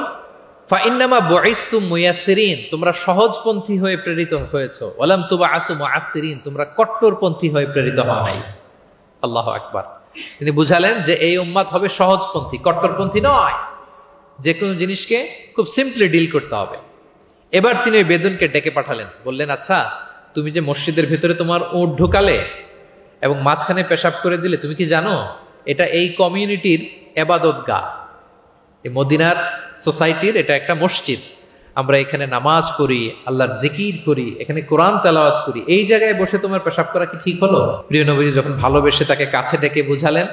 ফাইন্নামা বুইসতুম মুয়াসসিরিন, তোমরা সহজপন্থী হয়ে প্রেরিত হয়েছো, ওয়ালাম তুবআসু মুআসসিরিন, তোমরা কট্টরপন্থী হয়ে প্রেরিত হও নাই। আল্লাহু আকবার। তিনি বুঝালেন যে এই উম্মাত হবে সহজপন্থী, কট্টরপন্থী নয়। যে কোনো জিনিসকে খুব সিম্পলি ডিল করতে হবে। এবার তিনি ওই বেদুনকে ডেকে পাঠালেন, বললেন আচ্ছা তুমি যে মসজিদের ভেতরে তোমার উট ঢুকালে এবং মাঝখানে পেশাব করে দিলে, তুমি কি জানো এটা এই কমিউনিটির ইবাদতগাহ, এই মদিনার সোসাইটির এটা একটা মসজিদ। আমরা এখানে নামাজ পড়ি, আল্লাহর জিকির করি, এখানে কোরআন তেলাওয়াত করি, এই জায়গায় বসে তোমার পেশাব করা কি ঠিক হলো? প্রিয় নবীজি যখন ভালোবেসে তাকে কাছে ডেকে বুঝালেন,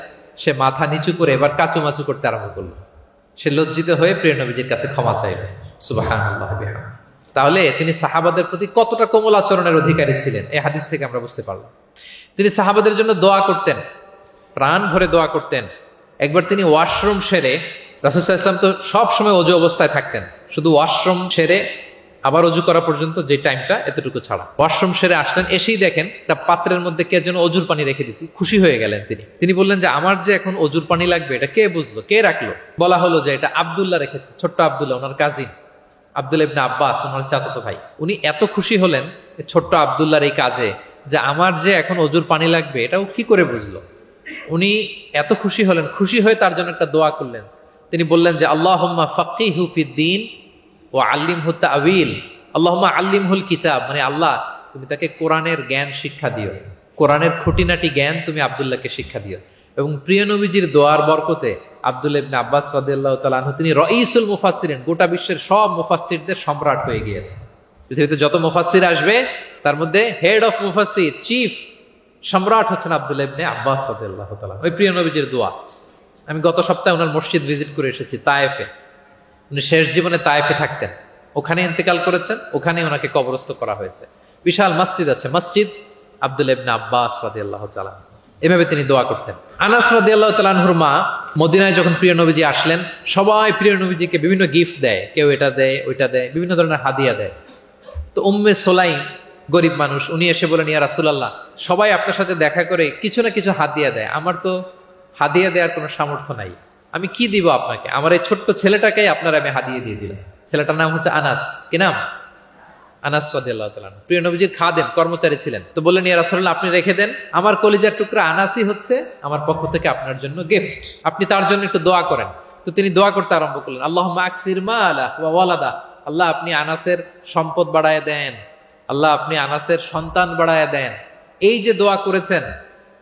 সে মাথা নিচু করে এবার কাচুমাচু করতে আরম্ভ করলো। সে লজ্জিত হয়ে প্রিয় নবীজির কাছে ক্ষমা চাইল। সুবহানাল্লাহ। তাহলে তিনি সাহাবাদের প্রতি কতটা কোমল আচরণের অধিকারী ছিলেন, এই হাদিস থেকে আমরা বুঝতে পারলাম। তিনি সাহাবাদের জন্য দোয়া করতেন, প্রাণ ভরে দোয়া করতেন। একবার তিনি ওয়াশরুম সেরে, রাসূল সাল্লাল্লাহু আলাইহি ওয়াসাল্লাম তো সব সময় ওযু অবস্থায় থাকতেন, শুধু ওয়াশরুম সেরে আবার ওযু করা পর্যন্ত যে টাইমটা, এতটুকু ছাড়া। ওয়াশরুম সেরে আসলেন, এসেই দেখেন একটা পাত্রের মধ্যে কে যেন ওযুর পানি রেখে দিয়েছি। খুশি হয়ে গেলেন তিনি বললেন যে আমার যে এখন ওযুর পানি লাগবে, এটা কে বুঝলো, কে রাখলো? বলা হলো যে এটা আব্দুল্লাহ রেখেছে, ছোট্ট আব্দুল্লাহ, ওনার কাজিন আব্দুল্লাহ ইবনে আব্বাস, ওনার চাচাতো ভাই। উনি এত খুশি হলেন ছোট্ট আব্দুল্লাহর এই কাজে, যে আমার যে এখন ওযুর পানি লাগবে এটাও কি করে বুঝলো। উনি এত খুশি হলেন, খুশি হয়ে তার জন্য একটা দোয়া করলেন। তিনি বললেন যে আল্লাহুম্মা ফাক্কিহু ফিদ্দীন ওয়া আল্লিমহু তা'ওয়িল, আল্লাহুম্মা আল্লিমহুল কিতাব, মানে আল্লাহ তুমি তাকে কোরআনের জ্ঞান শিক্ষা দিও, কোরআনের খুঁটিনাটি জ্ঞান তুমি আব্দুল্লাহকে শিক্ষা দিও। এবং প্রিয় নবীজির দোয়ার বরকতে আব্দুল্লাহ ইবনে আব্বাস রাদিয়াল্লাহু তাআলা আনহু তিনি রাইসুল মুফাসসিরিন, গোটা বিশ্বের সব মুফাসসিরদের সম্রাট হয়ে গিয়েছে। পৃথিবীতে যত মুফাসসির আসবে তার মধ্যে হেড অফ মুফাসসির, চিফ সম্রাট হচ্ছেন আব্দুল্লাহ ইবনে আব্বাস রাদিয়াল্লাহু তাআলা। ওই প্রিয় নবীজির দোয়া। আমি গত সপ্তাহে ওনার মসজিদ ভিজিট করে এসেছি, তায়েফে। উনি শেষ জীবনে তায়েফে থাকতেন, ওখানে ইন্তেকাল করেছেন, ওখানে ওনাকে কবরস্থ করা হয়েছে। বিশাল মসজিদ আছে, মসজিদ আব্দুল্লাহ ইবনে আব্বাস রাদিয়াল্লাহু তাআলা। এভাবে তিনি দোয়া করতেন। আনাস রাদিয়াল্লাহু তাআলা আনহুর মা মদিনায় যখন প্রিয় নবীজি আসলেন, সবাই প্রিয় নবীজিকে বিভিন্ন গিফট দেয়, কেউ এটা দেয়, ওইটা দেয়, বিভিন্ন ধরনের হাদিয়া দেয়। তো উম্মে সুলাইম গরিব মানুষ, উনি এসে বলেন ইয়া রাসূলুল্লাহ, সবাই আপনার সাথে দেখা করে কিছু না কিছু হাদিয়া দেয়, আমার তো হাদিয়া দেওয়ার কোনো সামর্থ্য নাই, আমি কি দিব আপনাকে? আমার এই ছোট্ট ছেলেটাকেই আপনার আমি হাদিয়া দিয়ে দিলাম। ছেলেটার নাম হচ্ছে আনাস। কি নাম? আনাস রাদিয়াল্লাহু তাআলা। প্রিয় নবীজির খাদেম, কর্মচারী ছিলেন। তো বললেন ইয়া রাসূলুল্লাহ, আপনি রেখে দেন, আমার কলিজার টুকরা আনাসই হচ্ছে আমার পক্ষ থেকে আপনার জন্য গিফট, আপনি তার জন্য একটু দোয়া করেন। তো তিনি দোয়া করতে আরম্ভ করলেন, আল্লাহুম্মা আকসির মালা ওয়া ওয়ালাদা, আল্লাহ আপনি আনাসের সম্পদ বাড়ায় দেন, আল্লাহ আপনি আনাসের সন্তান বাড়ায় দেন। এই যে দোয়া করেছেন,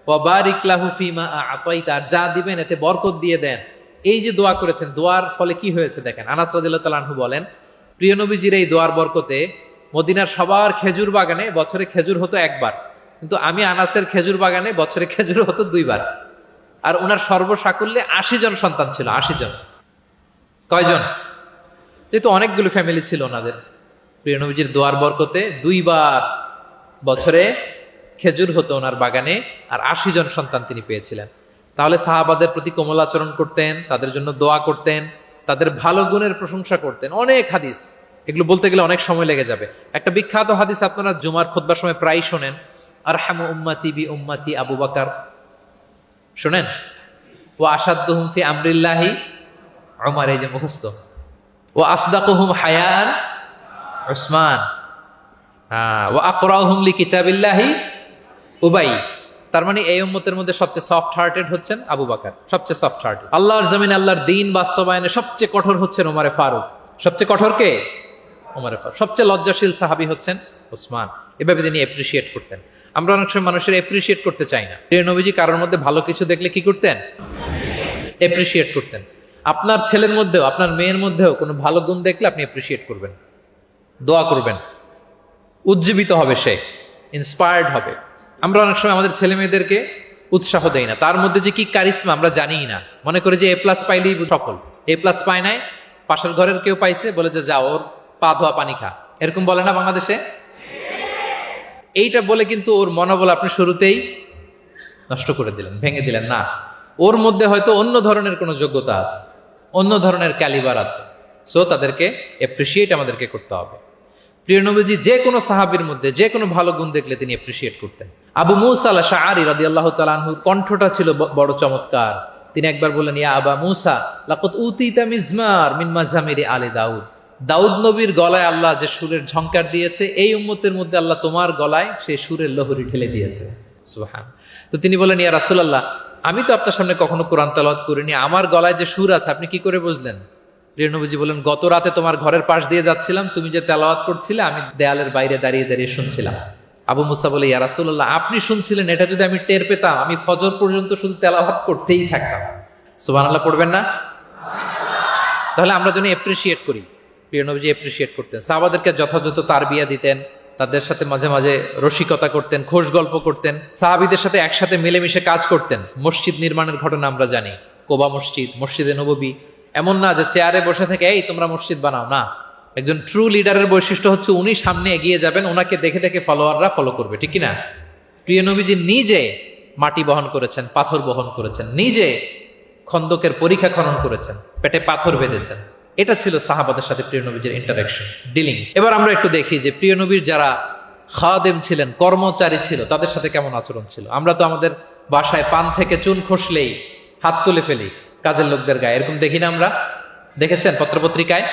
ওয়া বারিক লাহু ফিমা আ'তাইতা, যা দিবেন এতে বরকত দিয়ে দেন, এই যে দোয়া করেছেন, দোয়ার ফলে কি হয়েছে দেখেন। আনাস রাদিয়াল্লাহু তাআলা আনহু বলেন, প্রিয় নবীজির এই দোয়ার বরকতে মদিনার সবার খেজুর বাগানে বছরে খেজুর হতো একবার, কিন্তু আমি আনাসের খেজুর বাগানে বছরে খেজুর হতো 2 বার। আর ওনার সর্বসাকুল্যে 80 জন সন্তান ছিল। 80 জন। কয়জন? যেহেতু অনেকগুলো ফ্যামিলি ছিল ওনাদের। প্রিয় নবীজির দোয়ার বরকতে 2 বার বছরে খেজুর হতো ওনার বাগানে, আর 80 জন সন্তান তিনি পেয়েছিলেন। তাহলে সাহাবাদের প্রতি কোমল আচরণ করতেন, তাদের জন্য দোয়া করতেন, তাদের ভালো গুণের প্রশংসা করতেন। অনেক হাদিস, এগুলো বলতে গেলে অনেক সময় লেগে যাবে। একটা বিখ্যাত হাদিস আপনারা জুমার খুতবার সময় প্রায় শোনেন, আরহামু উম্মতি বি উম্মতি আবু বকর শোনেন, ওয়া আসাদ্দুহুম ফি আমরিল্লাহি উমর, এই যে মুখস্থ। ওয়া আসদাকুহুম হায়ান উসমান, ওয়া আকরাউহুম লিকিতাবিল্লাহি উবাই। তার মানে এই উম্মতের মধ্যে সবচেয়ে সফট হার্টেড হচ্ছেন আবু বকর, সবচেয়ে সফট হার্টেড। আল্লাহর জমিনে আল্লাহর দ্বীন বাস্তবায়নে সবচেয়ে কঠোর হচ্ছেন ওমরে ফারুক। সবচেয়ে কঠোর কে? ওমরে ফারুক। সবচেয়ে লজ্জাশীল সাহাবী হচ্ছেন ওসমান। এভাবে তিনি অ্যাপ্রিশিয়েট করতেন। আমরা অনেক সময় মানুষের অ্যাপ্রিশিয়েট করতে চাই না। প্রিয় নবীজি কারোর মধ্যে ভালো কিছু দেখলে কি করতেন? অ্যাপ্রিশিয়েট করতেন। আপনার ছেলের মধ্যেও, আপনার মেয়ের মধ্যেও কোনো ভালো গুণ দেখলে আপনি অ্যাপ্রিশিয়েট করবেন, দোয়া করবেন, উজ্জীবিত হবে, সে ইন্সপায়ার্ড হবে। আমরা অনেক সময় আমাদের ছেলে মেয়েদেরকে উৎসাহ দেই না, তার মধ্যে যে কি কারিশমা আমরা জানিই না, মনে করি যে A+ পাইলেই সফল। A+ পায় নাই, পাশের ঘরের কেউ পাইছে, বলে যে যা ওর পা ধোয়া পানি খা, এরকম বলে না বাংলাদেশে? এইটা বলে কিন্তু ওর মনোবল আপনি শুরুতেই নষ্ট করে দিলেন, ভেঙে দিলেন। না, ওর মধ্যে হয়তো অন্য ধরনের কোনো যোগ্যতা আছে, অন্য ধরনের ক্যালিবার আছে। সো তাদেরকে অ্যাপ্রিশিয়েট আমাদেরকে করতে হবে। প্রিয় নবীজি যে কোনো সাহাবীর মধ্যে যে কোনো ভালো গুণ দেখলে তিনি অ্যাপ্রিশিয়েট করতেন। আবু মুসা আল-আশআরী রাদিয়াল্লাহু তাআলা আনহুর কণ্ঠটা ছিল বড় চমৎকার। তিনি একবার বললেন, ইয়া আবা মুসা লাকাদ উতিতা মিজমার মিন মাজামিরি আলি দাউদ। দাউদ নবীর গলায় আল্লাহ যে সুরের ঝংকার দিয়েছে, এই উম্মতের মধ্যে আল্লাহ তোমার গলায় সেই সুরের লহরী ঢেলে দিয়েছে। সুবহান। তো তিনি বলেন, ইয়া রাসূলুল্লাহ, আমি তো আপনার সামনে কখনো কোরআন তেলাওয়াত করিনি, আমার গলায় যে সুর আছে আপনি কি করে বুঝলেন? প্রিয় নবীজি বলেন, গত রাতে তোমার ঘরের পাশ দিয়ে যাচ্ছিলাম, তুমি যে তেলাওয়াত করছিলে আমি দেয়ালের বাইরে দাঁড়িয়ে দাঁড়িয়ে শুনছিলাম। আবু মুসা বলে, ইয়া রাসূলুল্লাহ, আপনি শুনছিলেন, এটা যদি আমি টের পেতাম আমি ফজর পর্যন্ত শুধু তেলাওয়াত করতেই থাকতাম। সুবহানাল্লাহ পড়বেন না? তাহলে আমরা যেন অ্যাপ্রিশিয়েট করি। প্রিয় নবীজি অ্যাপ্রিশিয়েট করতেন, সাহাবাদেরকে যথাযথ তারবিয়া দিতেন, তাদের সাথে মাঝে মাঝে রসিকতা করতেন, খোশ গল্প করতেন, সাহাবীদের সাথে একসাথে মিলেমিশে কাজ করতেন। মসজিদ নির্মাণের ঘটনা আমরা জানি, কোবা মসজিদ, মসজিদে নববী। এমন না যে চেয়ারে বসে থেকে এই তোমরা মসজিদ বানাও, না। একজন ট্রু লিডারের বৈশিষ্ট্য হচ্ছে উনি সামনে এগিয়ে যাবেন, ওনাকে দেখে দেখে ফলোয়াররা ফলো করবে, ঠিক কিনা? প্রিয় নবীজি নিজে মাটি বহন করেছেন, পাথর বহন করেছেন, নিজে খন্দকের পরীক্ষা খনন করেছেন, পেটে পাথর বেঁধেছেন। এটা ছিল সাহাবাদের সাথে প্রিয় নবীজির ইন্টারাকশন, ডিলিং। এবার আমরা একটু দেখি যে প্রিয় নবীর যারা খাদেম ছিলেন, কর্মচারী ছিল, তাদের সাথে কেমন আচরণ ছিল। আমরা তো আমাদের বাসায় পান থেকে চুন খসলেই হাত তুলে ফেলি কাজের লোকদের গায়ে, এরকম দেখি না আমরা? দেখেছেন পত্রপত্রিকায়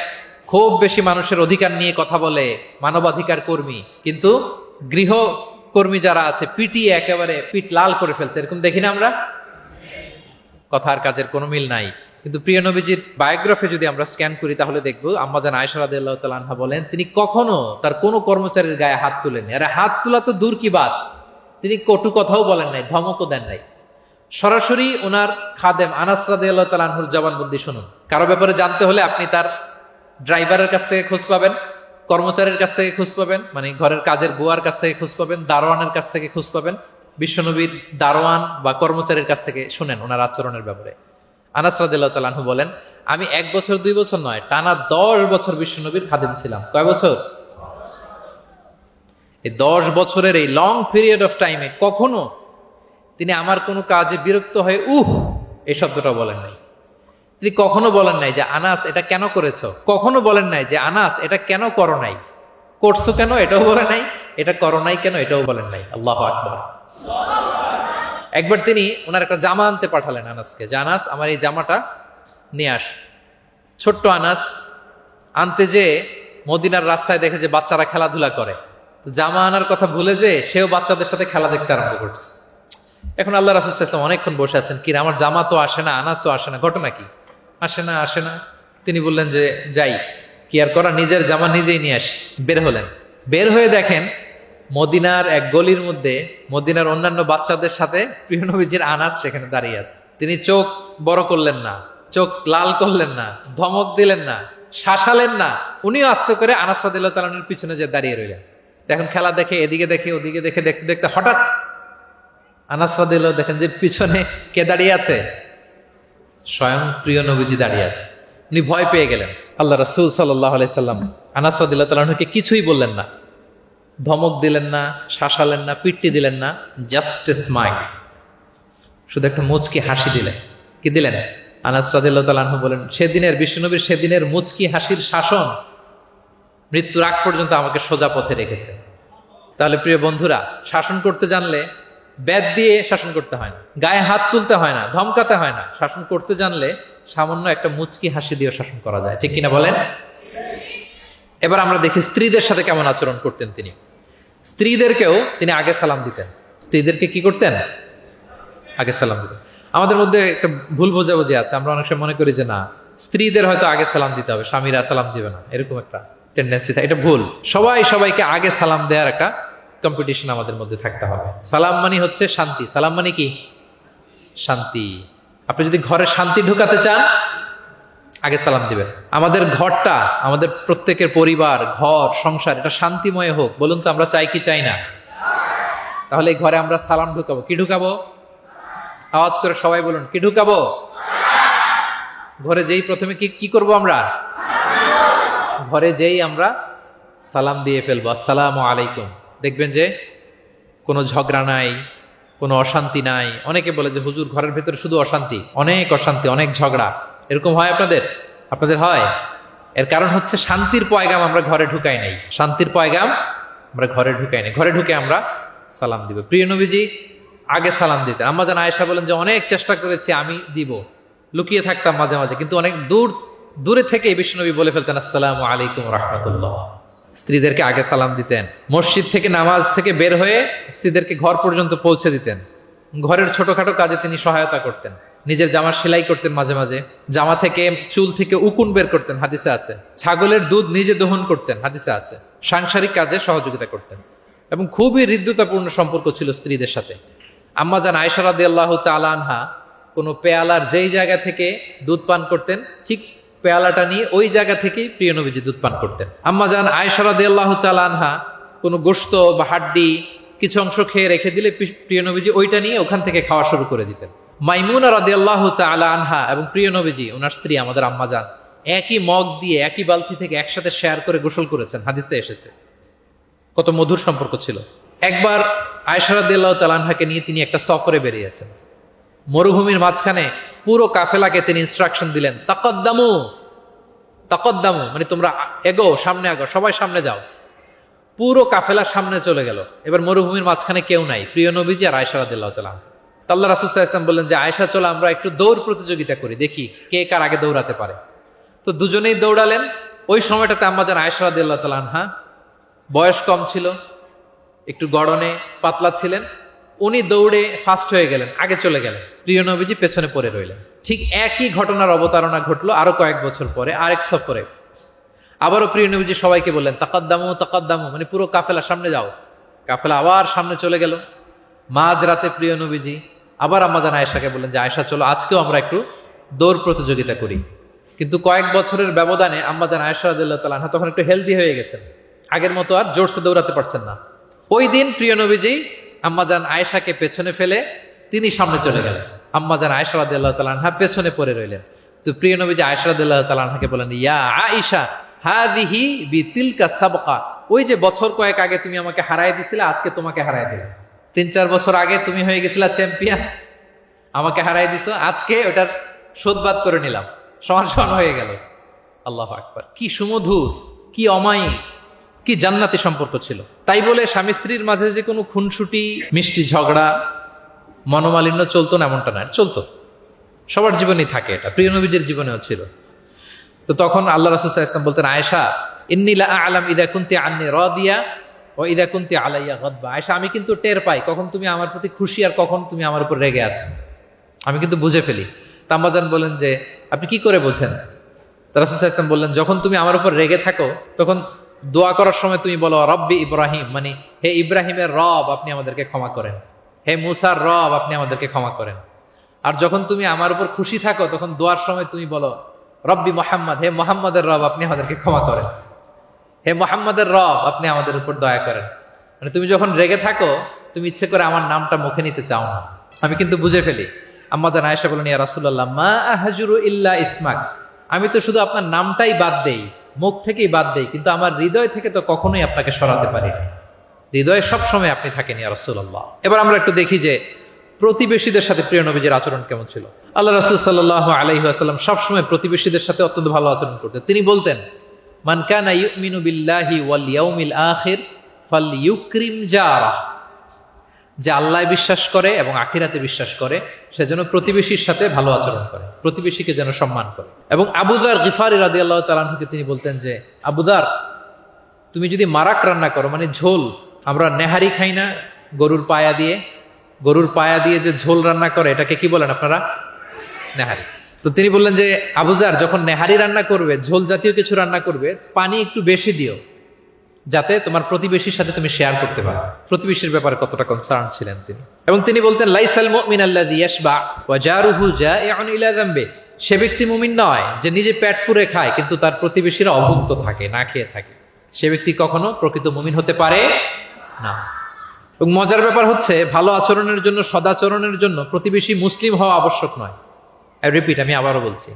খুব বেশি মানুষের অধিকার নিয়ে কথা বলে, মানবাধিকার কর্মী, কিন্তু গৃহকর্মী যারা আছে পিটিয়ে একেবারে পিঠ লাল করে ফেলছে, এরকম দেখি না আমরা? কথার কাজের কোনো মিল নাই। কিন্তু প্রিয় নবীজির বায়োগ্রাফি যদি আমরা স্ক্যান করি তাহলে দেখবো, আম্মাজান আয়েশা রাদিয়াল্লাহু তাআলা আনহা বলেন, তিনি কখনো তার কোনো কর্মচারীর গায়ে হাত তুলেননি। আরে হাত তোলা তো দূর কি বাত, তিনি কটু কথাও বলেন নাই, ধমকও দেন নাই। সরাসরি ওনার খাদেম আনাস রাদিয়াল্লাহু তাআলা আনহুর জবানবন্দি শুনুন। কারো ব্যাপারে জানতে হলে আপনি তার ড্রাইভারের কাছ থেকে খোঁজ পাবেন, কর্মচারীর কাছ থেকে খোঁজ পাবেন, মানে ঘরের কাজের বুয়ার কাছ থেকে খোঁজ পাবেন, দারোয়ানের কাছ থেকে খোঁজ পাবেন। বিশ্বনবীর দারোয়ান বা কর্মচারীর কাছ থেকে শুনেন ওনার আচরণের ব্যাপারে। আনাস রাদিয়াল্লাহু তাআলা আনহু বলেন, আমি 1 বছর 2 বছর নয়, টানা 10 বছর বিশ্বনবীর খাদেম ছিলাম। কয় বছর? এই 10 বছরের এই লং পিরিয়ড অফ টাইমে কখনো তিনি আমার কোনো কাজে বিরক্ত হয়ে এই শব্দটা বলেন নাই। তিনি কখনো বলেন নাই যে আনাস এটা কেন করেছো, কখনো বলেন নাই যে আনাস এটা কেন করো নাই, করছো কেন এটাও বলে নাই, এটা করো নাই কেন এটাও বলেন নাই। আল্লাহু আকবার। একবার তিনি ওনার একটা জামা আনতে পাঠালেন আনাসকে, যে আনাস আমার এই জামাটা নিয়ে আস। ছোট্ট আনাস আনতে যে মদিনার রাস্তায় দেখে যে বাচ্চারা খেলাধুলা করে, জামা আনার কথা ভুলে যে সেও বাচ্চাদের সাথে খেলা দেখতে আরম্ভ করছে। এখন আল্লাহ রাসূল সাল্লাল্লাহু আলাইহি ওয়াসাল্লাম অনেকক্ষণ বসে আছেন, কি আমার জামা তো আসে না, আনাসও আসে না, ঘটনা কি? আসে না। তিনি বললেন যে যাই, কি আর করা, নিজের জামা নিজেই নিয়ে আসি। বের হলেন, বের হয়ে দেখেন মদিনার এক গলির মধ্যে মদিনার অন্যান্য বাচ্চাদের সাথে প্রিয় নবীজির আনাস সেখানে দাঁড়িয়ে আছে। তিনি চোখ বড় করলেন না, চোখ লাল করলেন না, ধমক দিলেন না, শাসালেন না, উনিও আস্তে করে আনাস রাদিয়াল্লাহু তাআলা আনহুর পিছনে যে দাঁড়িয়ে রইলেন। দেখেন খেলা দেখে এদিকে দেখে ওদিকে দেখে দেখতে দেখতে হঠাৎ আনাস রাদিয়াল্লাহু দেখেন যে পিছনে কে দাঁড়িয়ে আছে? স্বয়ং প্রিয় নবীজি দাঁড়িয়ে আছে। উনি ভয় পেয়ে গেলেন। আল্লাহ রাসূল সাল্লাল্লাহু আলাইহি সাল্লাম আনাস রাদিয়াল্লাহু তাআলা আনহুকে কিছুই বললেন না, ধমক দিলেন না, শাসালেন না, পিট্টি দিলেন না, জাস্ট এ স্মাইল, শুধু একটা মুচকি হাসি দিলেন। কি দিলেন? আনাস রাদিয়াল্লাহু তাআলা আনহু বলেন, সেদিনের বিশ্বনবীর সেদিনের মুচকি হাসির শাসন মৃত্যুর আগ পর্যন্ত আমাকে সোজা পথে রেখেছে। তাহলে প্রিয় বন্ধুরা, শাসন করতে জানলে ব্যাট দিয়ে শাসন করতে হয় না, গায়ে হাত তুলতে হয় না, ধমকাতে হয় না। শাসন করতে জানলে সামান্য একটা মুচকি হাসি দিয়ে শাসন করা যায়, ঠিক কিনা বলেন? এবার আমরা দেখি স্ত্রীদের সাথে কেমন আচরণ করতেন তিনি। স্ত্রীদেরকেও তিনি আগে সালাম দিতেন। স্ত্রীদেরকে কি করতেন? আগে সালাম দিতেন। আমাদের মধ্যে একটা ভুল বোঝাবুঝি আছে, আমরা অনেক সময় মনে করি যে না, স্ত্রীদের হয়তো আগে সালাম দিতে হবে, স্বামীরা সালাম দিবে না, এরকম একটা টেন্ডেন্সি থাকে। এটা ভুল। সবাই সবাইকে আগে সালাম দেওয়ার একটা কম্পিটিশন আমাদের মধ্যে থাকতে হবে। সালাম মানে হচ্ছে শান্তি। সালাম মানে কি? শান্তি। আপনি যদি ঘরে শান্তি ঢুকাতে চান, আগে সালাম দিবেন। আমাদের ঘরটা, আমাদের প্রত্যেকের পরিবার, ঘর, সংসার, এটা শান্তিময় হোক। বলুন তো আমরা চাই কি চাই না? তাহলে এই ঘরে আমরা সালাম ঢুকাবো। কি ঢুকাবো? আওয়াজ করে সবাই বলুন, কি ঢুকাবো? ঘরে যেই প্রথমে কি করব আমরা? ঘরে যেই আমরা সালাম দিয়ে ফেলবো, আসসালামু আলাইকুম। দেখবেন যে কোনো ঝগড়া নাই, কোনো অশান্তি নাই। অনেকে বলে যে হুজুর ঘরের ভেতরে শুধু অশান্তি, অনেক অশান্তি, অনেক ঝগড়া। এরকম হয় আপনাদের? আপনাদের হয়? এর কারণ হচ্ছে শান্তির পয়গাম আমরা ঘরে ঢুকাই নাই। শান্তির পয়গাম আমরা ঘরে ঢুকাই নাই। ঘরে ঢুকে আমরা সালাম দিব। প্রিয় নবীজি আগে সালাম দিতেন। আম্মা জান আয়েশা বলেন যে অনেক চেষ্টা করেছি আমি দিব, লুকিয়ে থাকতাম মাঝে মাঝে, কিন্তু অনেক দূরে থেকে বিশ্বনবী বলে ফেলতেন আসসালামু আলাইকুম রাহমাতুল্লাহ। স্ত্রীদেরকে আগে সালাম দিতেন। মসজিদ থেকে, নামাজ থেকে বের হয়ে স্ত্রীদেরকে ঘর পর্যন্ত পৌঁছে দিতেন। ঘরের ছোটখাটো কাজে তিনি সহায়তা করতেন। নিজের জামা সেলাই করতেন, মাঝে মাঝে জামা থেকে, চুল থেকে উকুন বের করতেন, হাদিসে আছে। ছাগলের দুধ নিজে দহন করতেন, হাদিসে আছে। সাংসারিক কাজে সহযোগিতা করতেন এবং খুবই হৃদ্যতাপূর্ণ সম্পর্ক ছিল স্ত্রীদের সাথে। আম্মা জান আয়েশা রাদিয়াল্লাহু তাআলা আনহা কোনো পেয়ালার যেই জায়গা থেকে দুধ পান করতেন, ঠিক পেয়ালাটা নিয়ে ওই জায়গা থেকেই প্রিয় নবীজি দুধ পান করতেন। আম্মা জান আয়েশা রাদিয়াল্লাহু তাআলা আনহা কোনো গোশত বা হাড্ডি কিছু অংশ খেয়ে রেখে দিলে প্রিয় নবীজি ওইটা নিয়ে ওখান থেকে খাওয়া শুরু করে দিতেন। মাইমুনা রাদিয়াল্লাহু তাআলা আনহা এবং প্রিয় নবীজি, ওনার স্ত্রী আমাদের আম্মা জান, একই মগ দিয়ে, একই বালতি থেকে একসাথে শেয়ার করে গোসল করেছেন, হাদিসে এসেছে। কত মধুর সম্পর্ক ছিল। একবার আয়েশা রাদিয়াল্লাহু তাআলা আনহাকে নিয়ে তিনি একটা সফরে বেরিয়েছেন। মরুভূমির মাঝখানে পুরো কাফেলাকে তিনি ইনস্ট্রাকশন দিলেন, তাকাদ্দামু তাকাদ্দামু, মানে তোমরা এগো, সামনে আগো, সবাই সামনে যাও। পুরো কাফেলা সামনে চলে গেল। এবার মরুভূমির মাঝখানে কেউ নাই, প্রিয় নবীজি আর আয়েশা রাদিয়াল্লাহু তাআলা। আল্লাহ রাসূল সাল্লাল্লাহু আলাইহি ওয়াসাল্লাম বললেন যে আয়েশা, চলো আমরা একটু দৌড় প্রতিযোগিতা করি, দেখি কে কার আগে দৌড়াতে পারে। তো দুজনেই দৌড়ালেন। ওই সময়টাতে আম্মা জান আয়েশা রাদিয়াল্লাহু তাআলা আনহা বয়স কম ছিল, একটু গড়নে পাতলা ছিলেন। উনি দৌড়ে ফাস্ট হয়ে গেলেন, আগে চলে গেলেন। প্রিয় নবীজি পেছনে পড়ে রইলেন। ঠিক একই ঘটনার অবতারণা ঘটলো আরো কয়েক বছর পরে, আরেক সফরে। আবারও প্রিয় নবীজি সবাইকে বললেন তাকাদ্দামু তাকাদ্দামু, মানে পুরো কাফেলা সামনে যাও। কাফেলা আবার সামনে চলে গেল। মাঝ রাতে প্রিয় নবীজি আবার আম্মা জান আয়েশাকে বললেন যে আয়েশা, চলো আজকেও আমরা একটু দৌড় প্রতিযোগিতা করি। কিন্তু কয়েক বছরের ব্যবধানে আম্মা জান আয়েশা রাদিয়াল্লাহু তাআলা আনহা তখন একটু হেলদি হয়ে গেছেন, আগের মতো আর জোরসে দৌড়াতে পারছেন না। ওই দিন প্রিয় নবীজি আম্মা জান আয়েশাকে পেছনে ফেলে তিনি সামনে চলে গেলেন। আম্মা জান আয়েশা রাদিয়াল্লাহু তাআলা আনহা পেছনে পড়ে রইলেন। তো প্রিয় নবীজি আয়েশা রাদিয়াল্লাহু তাআলা আনহাকে বলেন, ইয়া আয়েশা হাদিহি বিতিলকা সাবকা, ওই যে বছর কয়েক আগে তুমি আমাকে হারায় দিছিলে, আজকে তোমাকে হারায় দিলাম। 3-4 বছর আগে তুমি হয়ে গেছিলা চ্যাম্পিয়ন, আমাকে হারাই দিছো, আজকে ওটার শোধবাদ করে নিলাম, সমান সমান হয়ে গেল। আল্লাহু আকবার! কি সুমধুর, কি অমায়িক, কি জান্নাতি সম্পর্ক ছিল। তাই বলে স্বামী স্ত্রীর মাঝে যে কোনো খুনসুটি, মিষ্টি ঝগড়া, মনোমালিন্য চলতো না এমনটা না, চলতো। সবার জীবনেই থাকে এটা, প্রিয় নবীজির জীবনেও ছিল। তো তখন আল্লাহ রাসূল সাল্লাল্লাহু আলাইহি ওয়াসাল্লাম বলতেন, আয়েশা ইন্নী লা আ'লাম ইযা কুনতি আন্নী রাদিয়া ওয়া ইযা কুনতি আলাইয়া গাদবা। আয়েশা, আমি কিন্তু টের পাই কখন তুমি আমার প্রতি খুশি আর কখন তুমি আমার উপর রেগে আছো, আমি কিন্তু বুঝে ফেলি। আম্মা জান বলেন যে আপনি কি করে বোঝেন? রাসূল সাল্লাল্লাহু আলাইহি ওয়াসাল্লাম বললেন, যখন তুমি আমার উপর রেগে থাকো তখন দোয়া করার সময় তুমি বলো রব্বি ইব্রাহিম, মানে হে ইব্রাহিমের রব আপনি আমাদেরকে ক্ষমা করেন, হে মুসার রব আপনি আমাদেরকে ক্ষমা করেন। আর যখন তুমি আমার উপর খুশি থাকো তখন দোয়ার সময় তুমি বলো রব্বি মুহাম্মদ, হে মুহাম্মাদের রব আপনি আমাদেরকে ক্ষমা করেন, হে মুহাম্মাদের রব আপনি আমাদের উপর দয়া করেন। মানে তুমি যখন রেগে থাকো তুমি ইচ্ছে করে আমার নামটা মুখে নিতে চাও না, আমি কিন্তু বুঝে ফেলি। আম্মা জান আয়েশা বলেন, ইয়া রাসূলুল্লাহ মা আহজুরু ইল্লা ইসমাক, আমি তো শুধু আপনার নামটাই বাদ দেই, মুখ থেকেই বাদ দেই, কিন্তু আমার হৃদয় থেকে তো কখনোই আপনাকে সরাতে পারি না। হৃদয়ে সবসময় আপনি থাকেন ইয়া রাসূলুল্লাহ। এবার আমরা একটু দেখি যে প্রতিবেশীদের সাথে প্রিয় নবীজির আচরণ কেমন ছিল। আল্লাহ রাসূল সাল্লাল্লাহু আলাইহি ওয়াসাল্লাম সবসময় প্রতিবেশীদের সাথে অত্যন্ত ভালো আচরণ করতেন। তিনি বলতেন, মান কানা ইউমিনু বিল্লাহি ওয়াল ইয়াউমিল আখির ফালইউকরিম জারাহ, যে আল্লাহ বিশ্বাস করে এবং আখিরাতে বিশ্বাস করে সেজন্য প্রতিবেশীর সাথে ভালো আচরণ করে, প্রতিবেশীকে যেন সম্মান করে। এবং আবু যার গিফারি রাদিয়াল্লাহু তাআলা আনহুকে তিনি বলতেন যে, আবু যার, তুমি যদি মারাক রান্না করো, মানে ঝোল, আমরা নেহারি খাই না গরুর পায়া দিয়ে যে ঝোল রান্না করে, এটাকে কি বলেন আপনারা? নেহারি। তো তিনি বললেন যে, আবু যার, যখন নেহারি রান্না করবে, ঝোল জাতীয় কিছু রান্না করবে, পানি একটু বেশি দিও, যাতে তোমার প্রতিবেশীর সাথে তুমি শেয়ার করতে পারো। প্রতিবেশীর ব্যাপারে কতটা কনসার্ন ছিলেন তিনি। এবং তিনি বলতেন, লাইসাল মুমিন আল্লাযী ইয়াশবা ওয়া জারুহু জাইউন ইলা যামবি, সে ব্যক্তি মুমিন নয় যে নিজে পেট পুরে খায় কিন্তু তার প্রতিবেশীরা অভুক্ত থাকে, না খেয়ে থাকে। সে ব্যক্তি কখনো প্রকৃত মুমিন হতে পারে না। এবং মজার ব্যাপার হচ্ছে, ভালো আচরণের জন্য, সদাচরণের জন্য প্রতিবেশী মুসলিম হওয়া আবশ্যক নয়। আমি আবারও বলছি,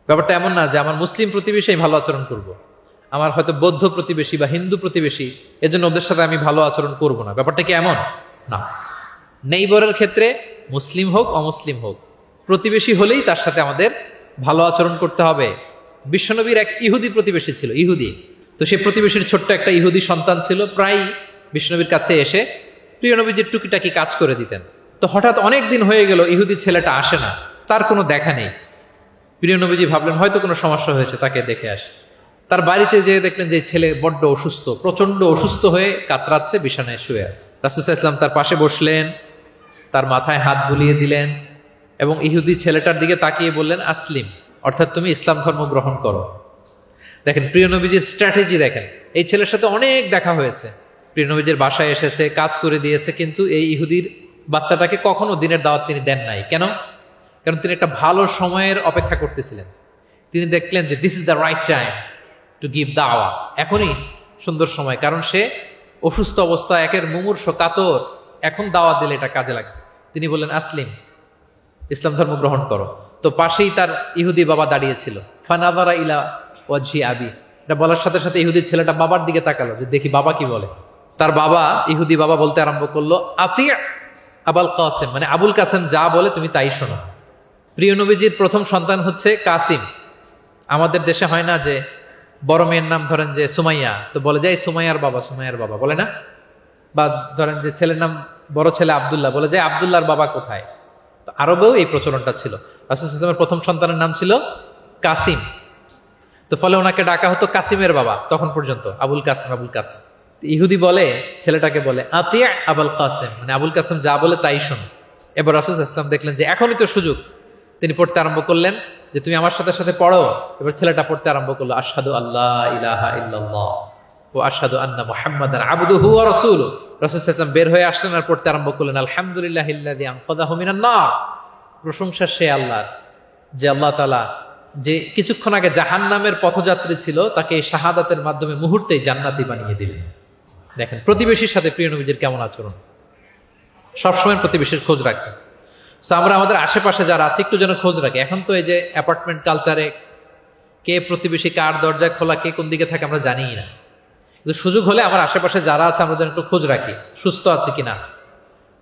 ব্যাপারটা এমন না যে আমার মুসলিম প্রতিবেশী ভালো আচরণ করব, আমার হয়তো বৌদ্ধ প্রতিবেশী বা হিন্দু প্রতিবেশী, এজন্য ওদের সাথে আমি ভালো আচরণ করব না। ব্যাপারটা কি এমন না? নেইবরের ক্ষেত্রে মুসলিম হোক অমুসলিম হোক, প্রতিবেশী হলেই তার সাথে আমাদের ভালো আচরণ করতে হবে। বিশ্বনবীর এক ইহুদি প্রতিবেশী ছিল, ইহুদি। তো সেই প্রতিবেশীর ছোট্ট একটা ইহুদি সন্তান ছিল, প্রায় বিশ্বনবীর কাছে এসে প্রিয় নবীজির টুকিটাকি কাজ করে দিতেন। তো হঠাৎ অনেক দিন হয়ে গেল, ইহুদি ছেলেটা আসে না, তার কোনো দেখা নেই। প্রিয় নবীজি ভাবলেন হয়তো কোনো সমস্যা হয়েছে, তাকে দেখে আসে। তার বাড়িতে যেয়ে দেখলেন যে ছেলে বড্ড অসুস্থ, প্রচন্ড অসুস্থ হয়ে কাতরাচ্ছে, বিছানায় শুয়ে আছে। রাসূল সাল্লাল্লাহু আলাইহি ওয়াসাল্লাম তার পাশে বসলেন, তার মাথায় হাত বুলিয়ে দিলেন এবং ইহুদি ছেলেটার দিকে তাকিয়ে বললেন, আসলিম, অর্থাৎ তুমি ইসলাম ধর্ম গ্রহণ করো। দেখেন প্রিয় নবীজির স্ট্র্যাটেজি, দেখেন এই ছেলের সাথে অনেক দেখা হয়েছে, প্রিয় নবীজির বাসায় এসেছে, কাজ করে দিয়েছে, কিন্তু এই ইহুদির বাচ্চাটাকে কখনো দিনের দাওয়াত তিনি দেন নাই। কেন? কারণ তিনি একটা ভালো সময়ের অপেক্ষা করতেছিলেন। তিনি দেখলেন যে this is the right time to give দাওয়া, এখনই সুন্দর সময়, কারণ সে অসুস্থ অবস্থা, একের মুমূর্ষ কাতর, এখন দাওয়াত দিলে এটা কাজে লাগবে। তিনি বললেন, আসলিম, ইসলাম ধর্ম গ্রহণ করো। তো পাশেই তার ইহুদি বাবা দাঁড়িয়েছিল। ফানাযারা ইলা ওয়াজহি আবি, এটা বলার সাথে সাথে ইহুদি ছেলেটা বাবার দিকে তাকালো যে দেখি বাবা কি বলে। তার বাবা, ইহুদি বাবা বলতে আরম্ভ করলো, আতি আবুল কাসেম, মানে আবুল কাসেম যা বলে তুমি তাই শোনো। প্রিয় নবীজির প্রথম সন্তান হচ্ছে কাসিম। আমাদের দেশে হয় না যে বড় মেয়ের নাম ধরেন যে সুমাইয়া, তো বলে যায় সুমাইয়ার বাবা বলে না? বা ধরেন যে ছেলের নাম, বড় ছেলে আব্দুল্লাহ, বলে যায় আব্দুল্লাহর বাবা কোথায়? তো আরবেও এই প্রচলনটা ছিল। রাসূল সাল্লাল্লাহু আলাইহি ওয়াসাল্লামের প্রথম সন্তানের নাম ছিল কাসিম, তো ফলে ওনাকে ডাকা হতো কাসিমের বাবা তখন পর্যন্ত, আবুল কাসেম। ইহুদি বলে, ছেলেটাকে বলে, আতি আবুল কাসেম, মানে আবুল কাসেম যা বলে তাই শোনো। এবার রাসূল সাল্লাল্লাহু আলাইহি ওয়াসাল্লাম দেখলেন যে এখনই তো সুযোগ, তিনি পড়তে আরম্ভ করলেন যে তুমি আমার সাথে সাথে পড়ো। এবার ছেলেটা পড়তে আরম্ভ করলো, আশহাদু আল্লা ইলাহা ইল্লাল্লাহ ওয়া আশহাদু আন্না মুহাম্মাদান আবদুহু ওয়া রাসূলুহু। রাসূল সাল্লাল্লাহু আলাইহি ওয়াসাল্লাম বের হয়ে আসলেন আর পড়তে আরম্ভ করলেন, আলহামদুলিল্লাহিল্লাযী আনকাযাহু মিনান নার, প্রশংসা সে আল্লাহর যে আল্লাহ তাআলা যে কিছুক্ষণ আগে জাহান্নামের পথযাত্রী ছিল তাকে এই শাহাদাতের মাধ্যমে মুহূর্তেই জান্নাতি বানিয়ে দিলেন। দেখেন প্রতিবেশীর সাথে প্রিয় নবীজির কেমন আচরণ, সবসময় প্রতিবেশীর খোঁজ রাখতেন। সো আমরা আমাদের আশেপাশে যারা আছে একটু যেন খোঁজ রাখি। এখন তো এই যে অ্যাপার্টমেন্ট কালচারে কে প্রতিবেশী কার দরজা খোলা, কে কোন দিকে থাকে আমরা জানিই না। কিন্তু সুযোগ হলে আমার আশেপাশে যারা আছে আমরা যেন একটু খোঁজ রাখি, সুস্থ আছে কিনা,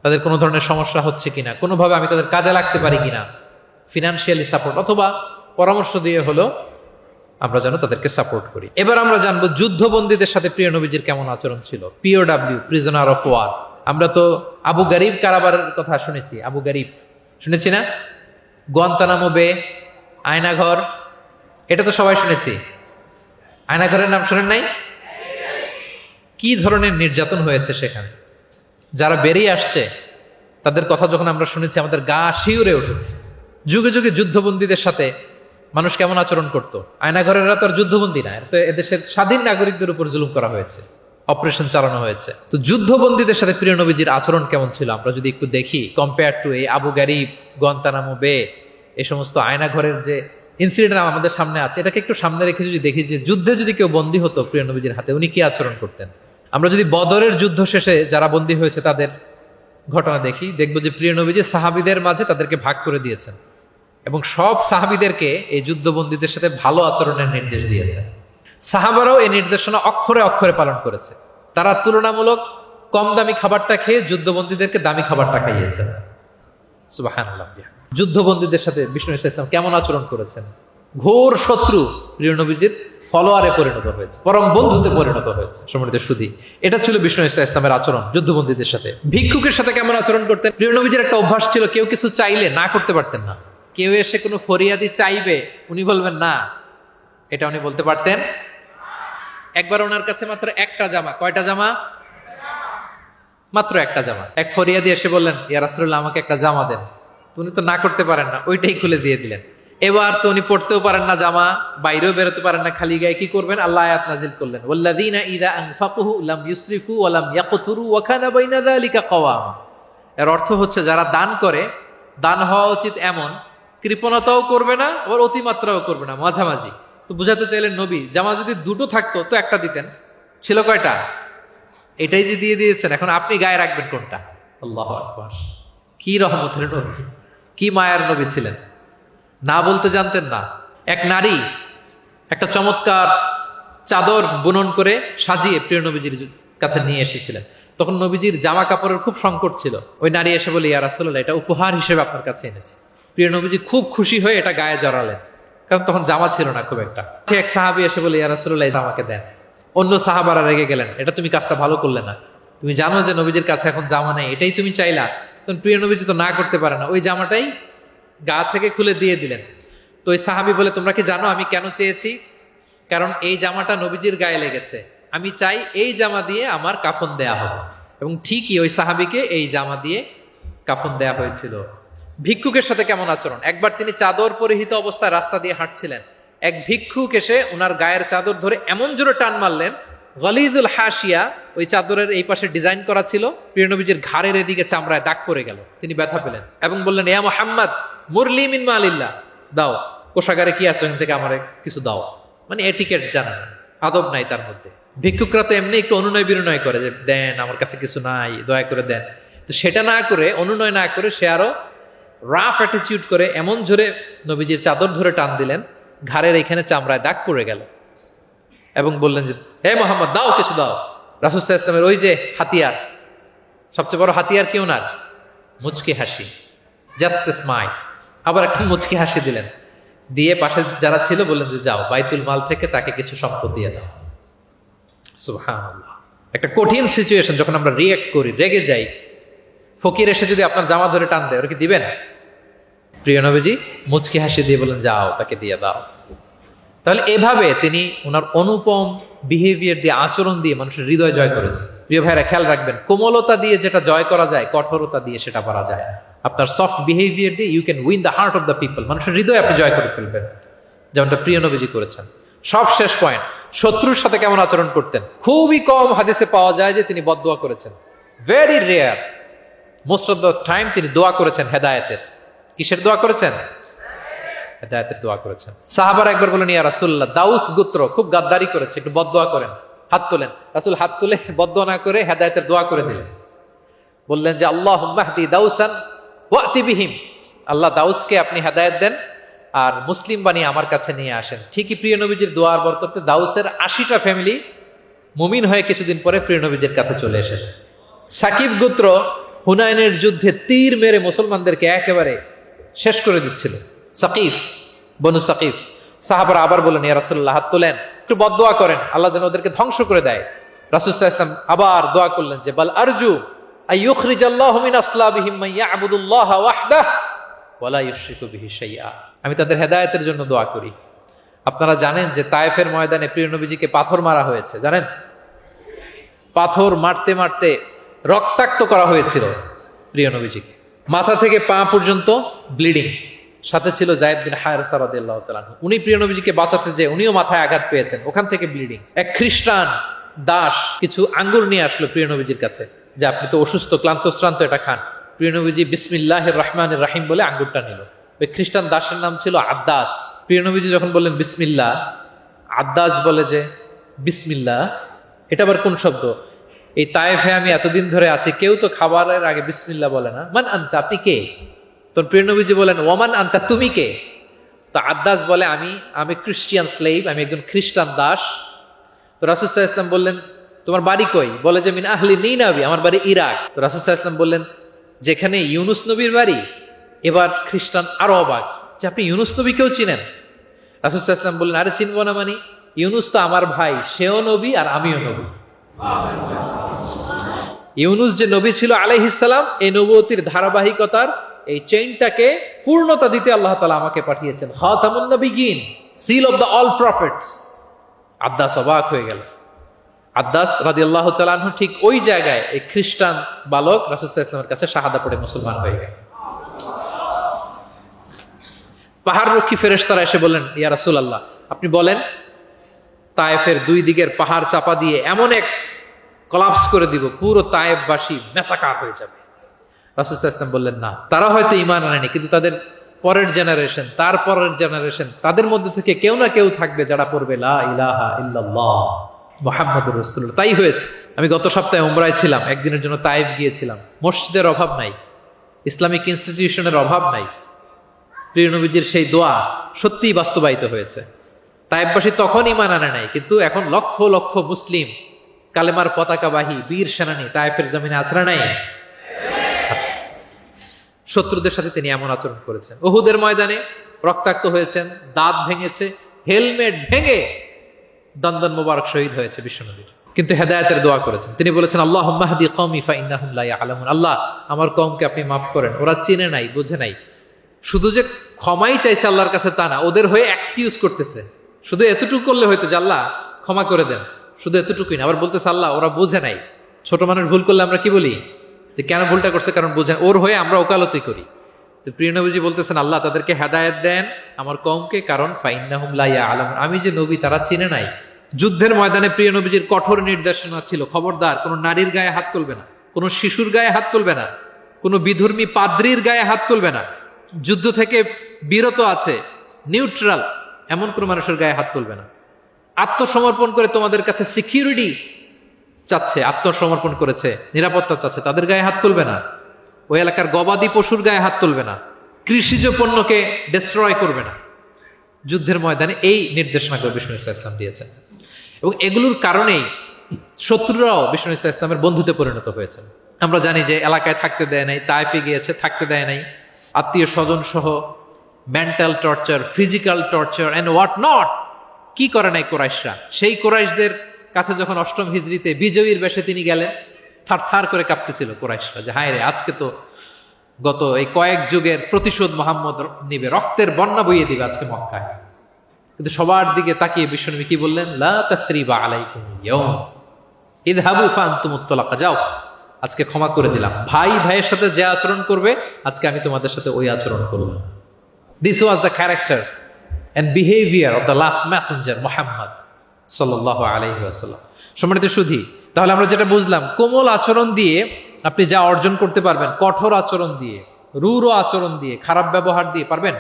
তাদের কোনো ধরনের সমস্যা হচ্ছে কিনা, কোনোভাবে আমি তাদের কাজে লাগতে পারি কিনা, ফিনান্সিয়ালি সাপোর্ট অথবা পরামর্শ দিয়ে হলো আমরা যেন তাদেরকে সাপোর্ট করি। এবার আমরা জানবো যুদ্ধবন্দীদের সাথে প্রিয় নবীজির কেমন আচরণ ছিল। POW, prisoner of war. আমরা তো আবু গারিব কারাবারের কথা শুনেছি, আবু গারিব শুনেছি না? গুয়ান্তানামো বে, আয়নাঘর, এটা তো সবাই শুনেছি। আয়নাঘরের নাম শুনেন নাই? কি ধরনের নির্যাতন হয়েছে সেখানে, যারা বেরিয়ে আসছে তাদের কথা যখন আমরা শুনেছি আমাদের গা শিউরে উঠেছে। যুগে যুগে যুদ্ধবন্দীদের সাথে মানুষ কেমন আচরণ করতো। আয়নাঘরেরা তো আর যুদ্ধবন্দী না, তো এদেশের স্বাধীন নাগরিকদের উপর জুলুম করা হয়েছে, অপারেশন চালানো হয়েছে। তো যুদ্ধবন্দীদের সাথে প্রিয় নবীজির আচরণ কেমন ছিল আমরা যদি একটু দেখি, কম্পেয়ার টু এই আবু গারিব, গুয়ান্তানামো বে, এই সমস্ত আয়নাঘরের যে ইনসিডেন্ট আমাদের সামনে আছে, এটাকে একটু সামনে রেখে যদি দেখি যে যুদ্ধে যদি কেউ বন্দী হতো প্রিয় নবীজির হাতে, উনি কি আচরণ করতেন। আমরা যদি বদরের যুদ্ধ শেষে যারা বন্দী হয়েছে তাদের ঘটনা দেখি, দেখবো যে প্রিয় নবীজি সাহাবীদের মাঝে তাদেরকে ভাগ করে দিয়েছেন এবং সব সাহাবীদেরকে এই যুদ্ধবন্দীদের সাথে ভালো আচরণের নির্দেশ দিয়েছে। সাহাবারাও এই নির্দেশনা অক্ষরে অক্ষরে পালন করেছে। তারা তুলনামূলক কম দামি খাবারটা খেয়ে যুদ্ধবন্দীদেরকে দামি খাবারটা খাইয়েছে। সুবহানাল্লাহ। যুদ্ধবন্দীদের সাথে বিষ্ণু ইসলাম কেমন আচরণ করেছেন। ঘোর শত্রু প্রিয় নবীজির ফলোয়ারে পরিণত হয়েছে, পরম বন্ধুতে পরিণত হয়েছে। সম্মানিত সুধী, এটা ছিল বিষ্ণু ইসলামের আচরণ ভিক্ষুকদের সাথে। ভিক্ষুকের সাথে কেমন আচরণ করতেন? প্রিয় নবীজির একটা অভ্যাস ছিল, কেউ কিছু চাইলে না করতে পারতেন না। কেউ এসে কোনো ফরিয়াদি চাইবে, উনি বলবেন না, এটা উনি বলতে পারতেন। একবার ওনার কাছে মাত্র একটা জামা, কয়টা জামা? মাত্র একটা জামা। এক ফরিয়াদি এসে বললেন, ইয়া রাসূলুল্লাহ আমাকে একটা জামা দেন। উনি তো না করতে পারেন না, ওইটাই খুলে দিয়ে দিলেন। এবার তো উনি পড়তেও পারেন না জামা, বাইরেও বেরোতে পারেন না, খালি গায়ে কি করবেন? আল্লাহ আয়াত নাজিল করলেন, ওয়াল্লাযীনা ইযা আনফাকু লাম ইউসরিফু ওয়া লাম ইয়াকতুরু ওয়া কানা বাইনা যালিকা কাওয়ামা। এর অর্থ হচ্ছে যারা দান করে, দান হওয়া উচিত এমন, কৃপণতাও করবে না আবার অতিমাত্রাও করবে না, মাঝামাঝি। তো বুঝাতে চাইলেন নবী, জামা যদি দুটো থাকতো তো একটা দিতেন, ছিল কয়টা? এটাই যে দিয়ে দিয়েছেন, এখন আপনি গায়ে রাখবেন কোনটা? আল্লাহু আকবার! কি রহমতের নবী, কি মায়ার নবী ছিলেন, না বলতে জানতেন না। এক নারী একটা চমৎকার চাদর বুনন করে সাজিয়ে প্রিয় নবীজির কাছে নিয়ে এসেছিলেন। তখন নবীজির জামা কাপড়ের খুব সংকট ছিল। ওই নারী এসে বলে, ইয়া রাসূলুল্লাহ এটা উপহার হিসেবে আপনার কাছে এনেছি। প্রিয় নবীজি খুব খুশি হয়ে এটা গায়ে জড়ালেন, কারণ তখন জামা ছিল না খুব একটা। এক সাহাবী এসে বলে, ইয়া রাসূলুল্লাহ এটা আমাকে দেন। অন্য সাহাবারা রেগে গেলেন, এটা তুমি কাজটা ভালো করলে না, তুমি জানো যে নবীজির কাছে এখন জামা নেই, এটাই তুমি চাইলা। তখন প্রিয় নবীজি তো না করতে পারে না, ওই জামাটাই গা থেকে খুলে দিয়ে দিলেন। তো ওই সাহাবী বলে, তোমরা কি জানো আমি কেন চেয়েছি? কারণ এই জামাটা নবীজির গায়ে লেগেছে, আমি চাই এই জামা দিয়ে আমার কাফন দেয়া হবে। এবং ঠিকই ওই সাহাবীকে এই জামা দিয়ে কাফন দেয়া হয়েছিল। ভিক্ষুকের সাথে কেমন আচরণ? একবার তিনি চাদর পরিহিত অবস্থায় রাস্তা দিয়ে হাঁটছিলেন, এক ভিক্ষুক এসে ওনার গায়ের চাদর ধরে এমন জোরে টান মারলেন, গলিদুল হাসিয়া, ওই চাদরের এই পাশে ডিজাইন করা ছিল, প্রিয় নবীজির ঘাড়ের এদিকে চামড়ায় দাগ পড়ে গেল, তিনি ব্যথা পেলেন এবং বললেন, ইয়া মুহাম্মদ মুরলি মিন মালিল্লাহ, দাও কোষাগারে কি আছে ওখান থেকে আমার কিছু দাও। মানে এটিকেট জানা না, আদব নাই তার মধ্যে। ভিক্ষুকরা তো এমনি একটু অনুনয় বিনয় করে যে দেন, আমার কাছে কিছু নাই, দয়া করে দেন। তো সেটা না করে, অনুনয় না করে, সে আরো রাফ অ্যাটিটিউড করে এমন জোরে নবীজির চাদর ধরে টান দিলেন, ঘাড়ের এখানে চামড়ায় দাগ পড়ে গেল এবং বললেন যে, হে মোহাম্মদ দাও, কিছু দাও। রাসূল সাল্লাল্লাহু আলাইহি ওয়াসাল্লামের ওই যে হাতিয়ার, সবচেয়ে বড় হাতিয়ার কি ওনার? মুচকি হাসি, জাস্ট স্মাইল। আবার একটা মুচকি হাসি দিলেন, দিয়ে পাশে যারা ছিল বললেন যে যাও বাইতুল মাল থেকে তাকে কিছু সম্পদ দিয়ে দাও। সুবহানাল্লাহ! একটা কঠিন সিচুয়েশন, যখন আমরা রিঅ্যাক্ট করি, রেগে যাই, ফকির এসে যদি আপনার জামা ধরে টান দেয়, ওরা কি দিবেন? প্রিয় নবীজি মুচকি হাসি দিয়ে বলেন, যাও তাকে দিয়ে দাও। তাহলে এভাবে তিনি ওনার অনুপম বিহেভিয়ার দিয়ে, আচরণ দিয়ে মানুষের হৃদয় জয় করেছেন। প্রিয় ভাইরা খেয়াল রাখবেন, কোমলতা দিয়ে যেটা জয় করা যায়, কঠোরতা দিয়ে সেটা করা যায় না। আপনার সফট বিহেভিয়ার দিয়ে you can win the heart of the people, মানুষের হৃদয় আপনি জয় করে ফেলবেন, যেমনটা প্রিয় নবীজি করেছেন। সব শেষ পয়েন্ট, শত্রুর সাথে কেমন আচরণ করতেন? খুবই কম হাদিসে পাওয়া যায় যে তিনি বদদোয়া করেছেন, very rare. Most of the time তিনি দোয়া করেছেন হেদায়েতের। কিসের দোয়া করেছেন? হেদায়েতের দোয়া করেছেন। সাহাবারা একবার বলেন, ইয়া রাসূলুল্লাহ দাউস গোত্র খুব গাদ্দারি করেছে, একটু বদদোয়া করেন। হাত তোলেন। রাসূল হাত তুলে বদদোয়া না করে হেদায়েতের দোয়া করে দিলেন। বললেন যে, আল্লাহুম্মা হদি দাউসান ওয়াতি বিহিম, আল্লাহ দাউসকে আপনি হেদায়েত দেন আর মুসলিম বানিয়ে আমার কাছে নিয়ে আসেন। ঠিকই প্রিয় নবীজির দোয়ার বরকতে দাউসের ৮০টা ফ্যামিলি মুমিন হয়ে কিছুদিন পরে প্রিয় নবীজির কাছে চলে এসেছে। সাকিব গোত্র হুনাইনের যুদ্ধে তীর মেরে মুসলমানদেরকে একেবারে শেষ করে দিচ্ছিল। সাকিফ, বনু সাকিফ। সাহাবারা আবার বলেন, ইয়া রাসূলুল্লাহ হাত তোলেন, একটু বদদোয়া করেন, আল্লাহ যেন ওদেরকে ধ্বংস করে দেয়। রাসূল সাল্লাল্লাহু আলাইহি ওয়াসাল্লাম আবার দোয়া করলেন যে, বাল আরজু আইয়ুখরিজাল্লাহু মিন আসলাবিহিম মান ইয়াবুদুল্লাহ ওয়াহদাহু ওয়া লা ইউশরিকু বিহি শাইআ। আমি তাদের হেদায়েতের জন্য দোয়া করি। আপনারা জানেন যে তায়েফের ময়দানে প্রিয় নবীজিকে পাথর মারা হয়েছে, জানেন? পাথর মারতে মারতে রক্তাক্ত করা হয়েছিল প্রিয় নবীজিকে, মাথা থেকে পা পর্যন্ত ব্লিডিং। সাথে ছিল যায়েদ বিন হারেসা রাদিয়াল্লাহু তাআলা আনহু। উনি প্রিয় নবীজিকে বাঁচাতে যে উনিও মাথায় আঘাত পেয়েছেন, ওখান থেকে ব্লিডিং। এক খ্রিস্টান দাস কিছু আঙ্গুর নিয়ে আসলো প্রিয় নবীজির কাছে, যে আপনি তো অসুস্থ, ক্লান্ত শ্রান্ত, এটা খান। প্রিয় নবীজি বিসমিল্লাহির রহমানির রহিম বলে আঙ্গুরটা নিল। ওই খ্রিস্টান দাসের নাম ছিল আদ্দাস। প্রিয় নবীজি যখন বললেন বিসমিল্লাহ, আদ্দাস বলে যে বিসমিল্লাহ, এটা আবার কোন শব্দ? এই তায়েফে আমি এতদিন ধরে আছি, কেউ তো খাবারের আগে বিসমিল্লাহ বলে না। মান আনতা, আপনি কে? তো প্রিয় নবীজি বলেন, ওমান আনতা, তুমি কে? তো আদ্দাস বলে, আমি খ্রিস্টিয়ান স্লেভ, আমি একজন খ্রিস্টান দাস। তো রাসূল সাল্লাল্লাহু আলাইহি ওয়াসাল্লাম বললেন, তোমার বাড়ি কই? বলে যে মিন আহলি নিনাবি, আমার বাড়ি ইরাক। তো রাসূল সাল্লাল্লাহু আলাইহি ওয়াসাল্লাম বললেন, যেখানে ইউনুস নবীর বাড়ি। এবার খ্রিস্টান আরো অবাক যে আপনি ইউনুস নবীকেও চিনেন। রাসূল সাল্লাল্লাহু আলাইহি ওয়াসাল্লাম বললেন, আরে চিনবো না মানে, ইউনুস তো আমার ভাই, সেও নবী আর আমিও নবী। ইউনুস যে নবী ছিল আলাইহিস সালাম, এই নবুয়তির ধারাবাহিকতার এই চেইনটাকে পূর্ণতা দিতে আল্লাহ তাআলা আমাকে পাঠিয়েছেন। খাতামুন নবিয়্যিন, seal of the all prophets. আদ্দাস অবাক হয়ে গেল। আদ্দাস রাদিয়াল্লাহু তাআলা আনহু ঠিক ওই জায়গায় এই খ্রিস্টান বালক রাসূল সাল্লাল্লাহু আলাইহি ওয়াসাল্লামের কাছে শাহাদা পড়ে মুসলমান হয়ে গেল। পাহাড়রক্ষী ফেরেশতারা এসে বললেন, ইয়া রাসূলুল্লাহ, আপনি বলেন তায়েফের দুই দিকের পাহাড় চাপা দিয়ে এমন এক কলাপস করে দিব, পুরো তায়েফবাসী মেসাকার হয়ে যাবে। রাসূল সাল্লাল্লাহু আলাইহি ওয়াসাল্লাম বললেন, না, তারা হয়তো ঈমান আনেনি, কিন্তু তাদের পরের জেনারেশন, তার পরের জেনারেশন, তাদের মধ্যে থেকে কেউ না কেউ থাকবে যারা পড়বে লা ইলাহা ইল্লাল্লাহ মুহাম্মাদুর রাসূলুল্লাহ। তাই হয়েছে। আমি গত সপ্তাহে উমরায় ছিলাম, একদিনের জন্য তায়েফ গিয়েছিলাম। মসজিদের অভাব নাই, ইসলামিক ইনস্টিটিউশনের অভাব নাই। প্রিয় নবীজির সেই দোয়া সত্যিই বাস্তবায়িত হয়েছে। তায়েফবাসী তখন ঈমান আনে নাই, কিন্তু এখন লক্ষ লক্ষ মুসলিম কালেমার পতাকাবাহী বীর সেনানী তায়েফের জমিনে আছে না নাই? আছে। শত্রুদের সাথে তিনি এমন আচরণ করেছেন। উহুদের ময়দানে রক্তাক্ত হয়েছেন, দাঁত ভেঙেছে, হেলমেট ভেঙে দন্দন মোবারক শহীদ হয়েছে বিশ্বনবীর। কিন্তু হেদায়েতের দোয়া করেছেন। তিনি বলেছেন, আল্লাহুম্মা হদি কওমি ফাইন্নাহুম লা ইয়ালামুন। আল্লাহ, আমার কওমকে আপনি মাফ করেন, ওরা চিনে নাই, বুঝে নাই। শুধু যে ক্ষমাই চাইছে আল্লাহর কাছে তা না, ওদের হয়ে এক্সকিউজ করতেছে। শুধু এতটুকু করলে হয়তো যে আল্লাহ ক্ষমা করে দেন, শুধু এতটুকুই না, আবার বলতেছে আল্লাহ ওরা বুঝে নাই। ছোট মানুষ ভুল করলে আমরা কি বলি? যে কেন ভুলটা করছে, কারণ বুঝে। ওর হয়ে আমরা ওকালতি করি। তো প্রিয় নবীজি বলতেছেন, আল্লাহ তাদেরকে হেদায়েত দেন আমার কওমকে, কারণ ফাইন্নাহুম লা ইয়ালামুন, আমি যে নবী তারা চিনে নাই। যুদ্ধের ময়দানে প্রিয় নবীজির কঠোর নির্দেশনা ছিল, খবরদার কোনো নারীর গায়ে হাত তুলবে না, কোনো শিশুর গায়ে হাত তুলবে না, কোনো বিধর্মী পাদ্রীর গায়ে হাত তুলবে না। যুদ্ধ থেকে বিরত আছে, নিউট্রাল, এমন কোনো মানুষের গায়ে হাত তুলবে না। আত্মসমর্পণ করে তোমাদের কাছে সিকিউরিটি চাচ্ছে, আত্মসমর্পণ করেছে, নিরাপত্তা চাচ্ছে, তাদের গায়ে হাত তুলবে না। ওই এলাকার গবাদি পশুর গায়ে হাত তুলবে না, কৃষিজ পণ্যকে ডিস্ট্রয় করবে না। যুদ্ধের ময়দানে এই নির্দেশনাগুলো বিষ্ণু ইসলাম দিয়েছেন, এবং এগুলোর কারণেই শত্রুরাও বিষ্ণু ইসলামের বন্ধুতে পরিণত হয়েছে। আমরা জানি যে এলাকায় থাকতে দেয় নাই, তায়েফে গিয়েছে, থাকতে দেয় নাই, আত্মীয় স্বজন সহ mental torture, physical torture and what not. কি করে নাই কুরাইশরা? সেই কুরাইশদের কাছে যখন অষ্টম হিজরিতে বিজয়ীর বেশে তিনি গেলেন, থার থার করে কাঁপতেছিল কুরাইশরা যে হায় রে, আজকে তো গত এই কয়েক যুগের প্রতিশোধ মুহাম্মদ নিবে, রক্তের বন্যা বইয়ে দিবে আজকে মক্কায়। কিন্তু সবার দিকে তাকিয়ে বিশ্বনবী কি বললেন? লা তাসরিবা আলাইকুম ইয়াউম ইযহাবু ফাআনতুমুত তালাকা, যাও, আজকে ক্ষমা করে দিলাম। ভাই ভাইয়ের সাথে যে আচরণ করবে, আজকে আমি তোমাদের সাথে ওই আচরণ করব। This was the character and behavior of the last messenger Muhammad sallallahu alayhi wasallam. সম্মানিত সুধী, তাহলে আমরা যেটা বুঝলাম, কোমল আচরণ দিয়ে আপনি যা অর্জন করতে পারবেন, কঠোর আচরণ দিয়ে, রূঢ় আচরণ দিয়ে, খারাপ ব্যবহার দিয়ে পারবেন?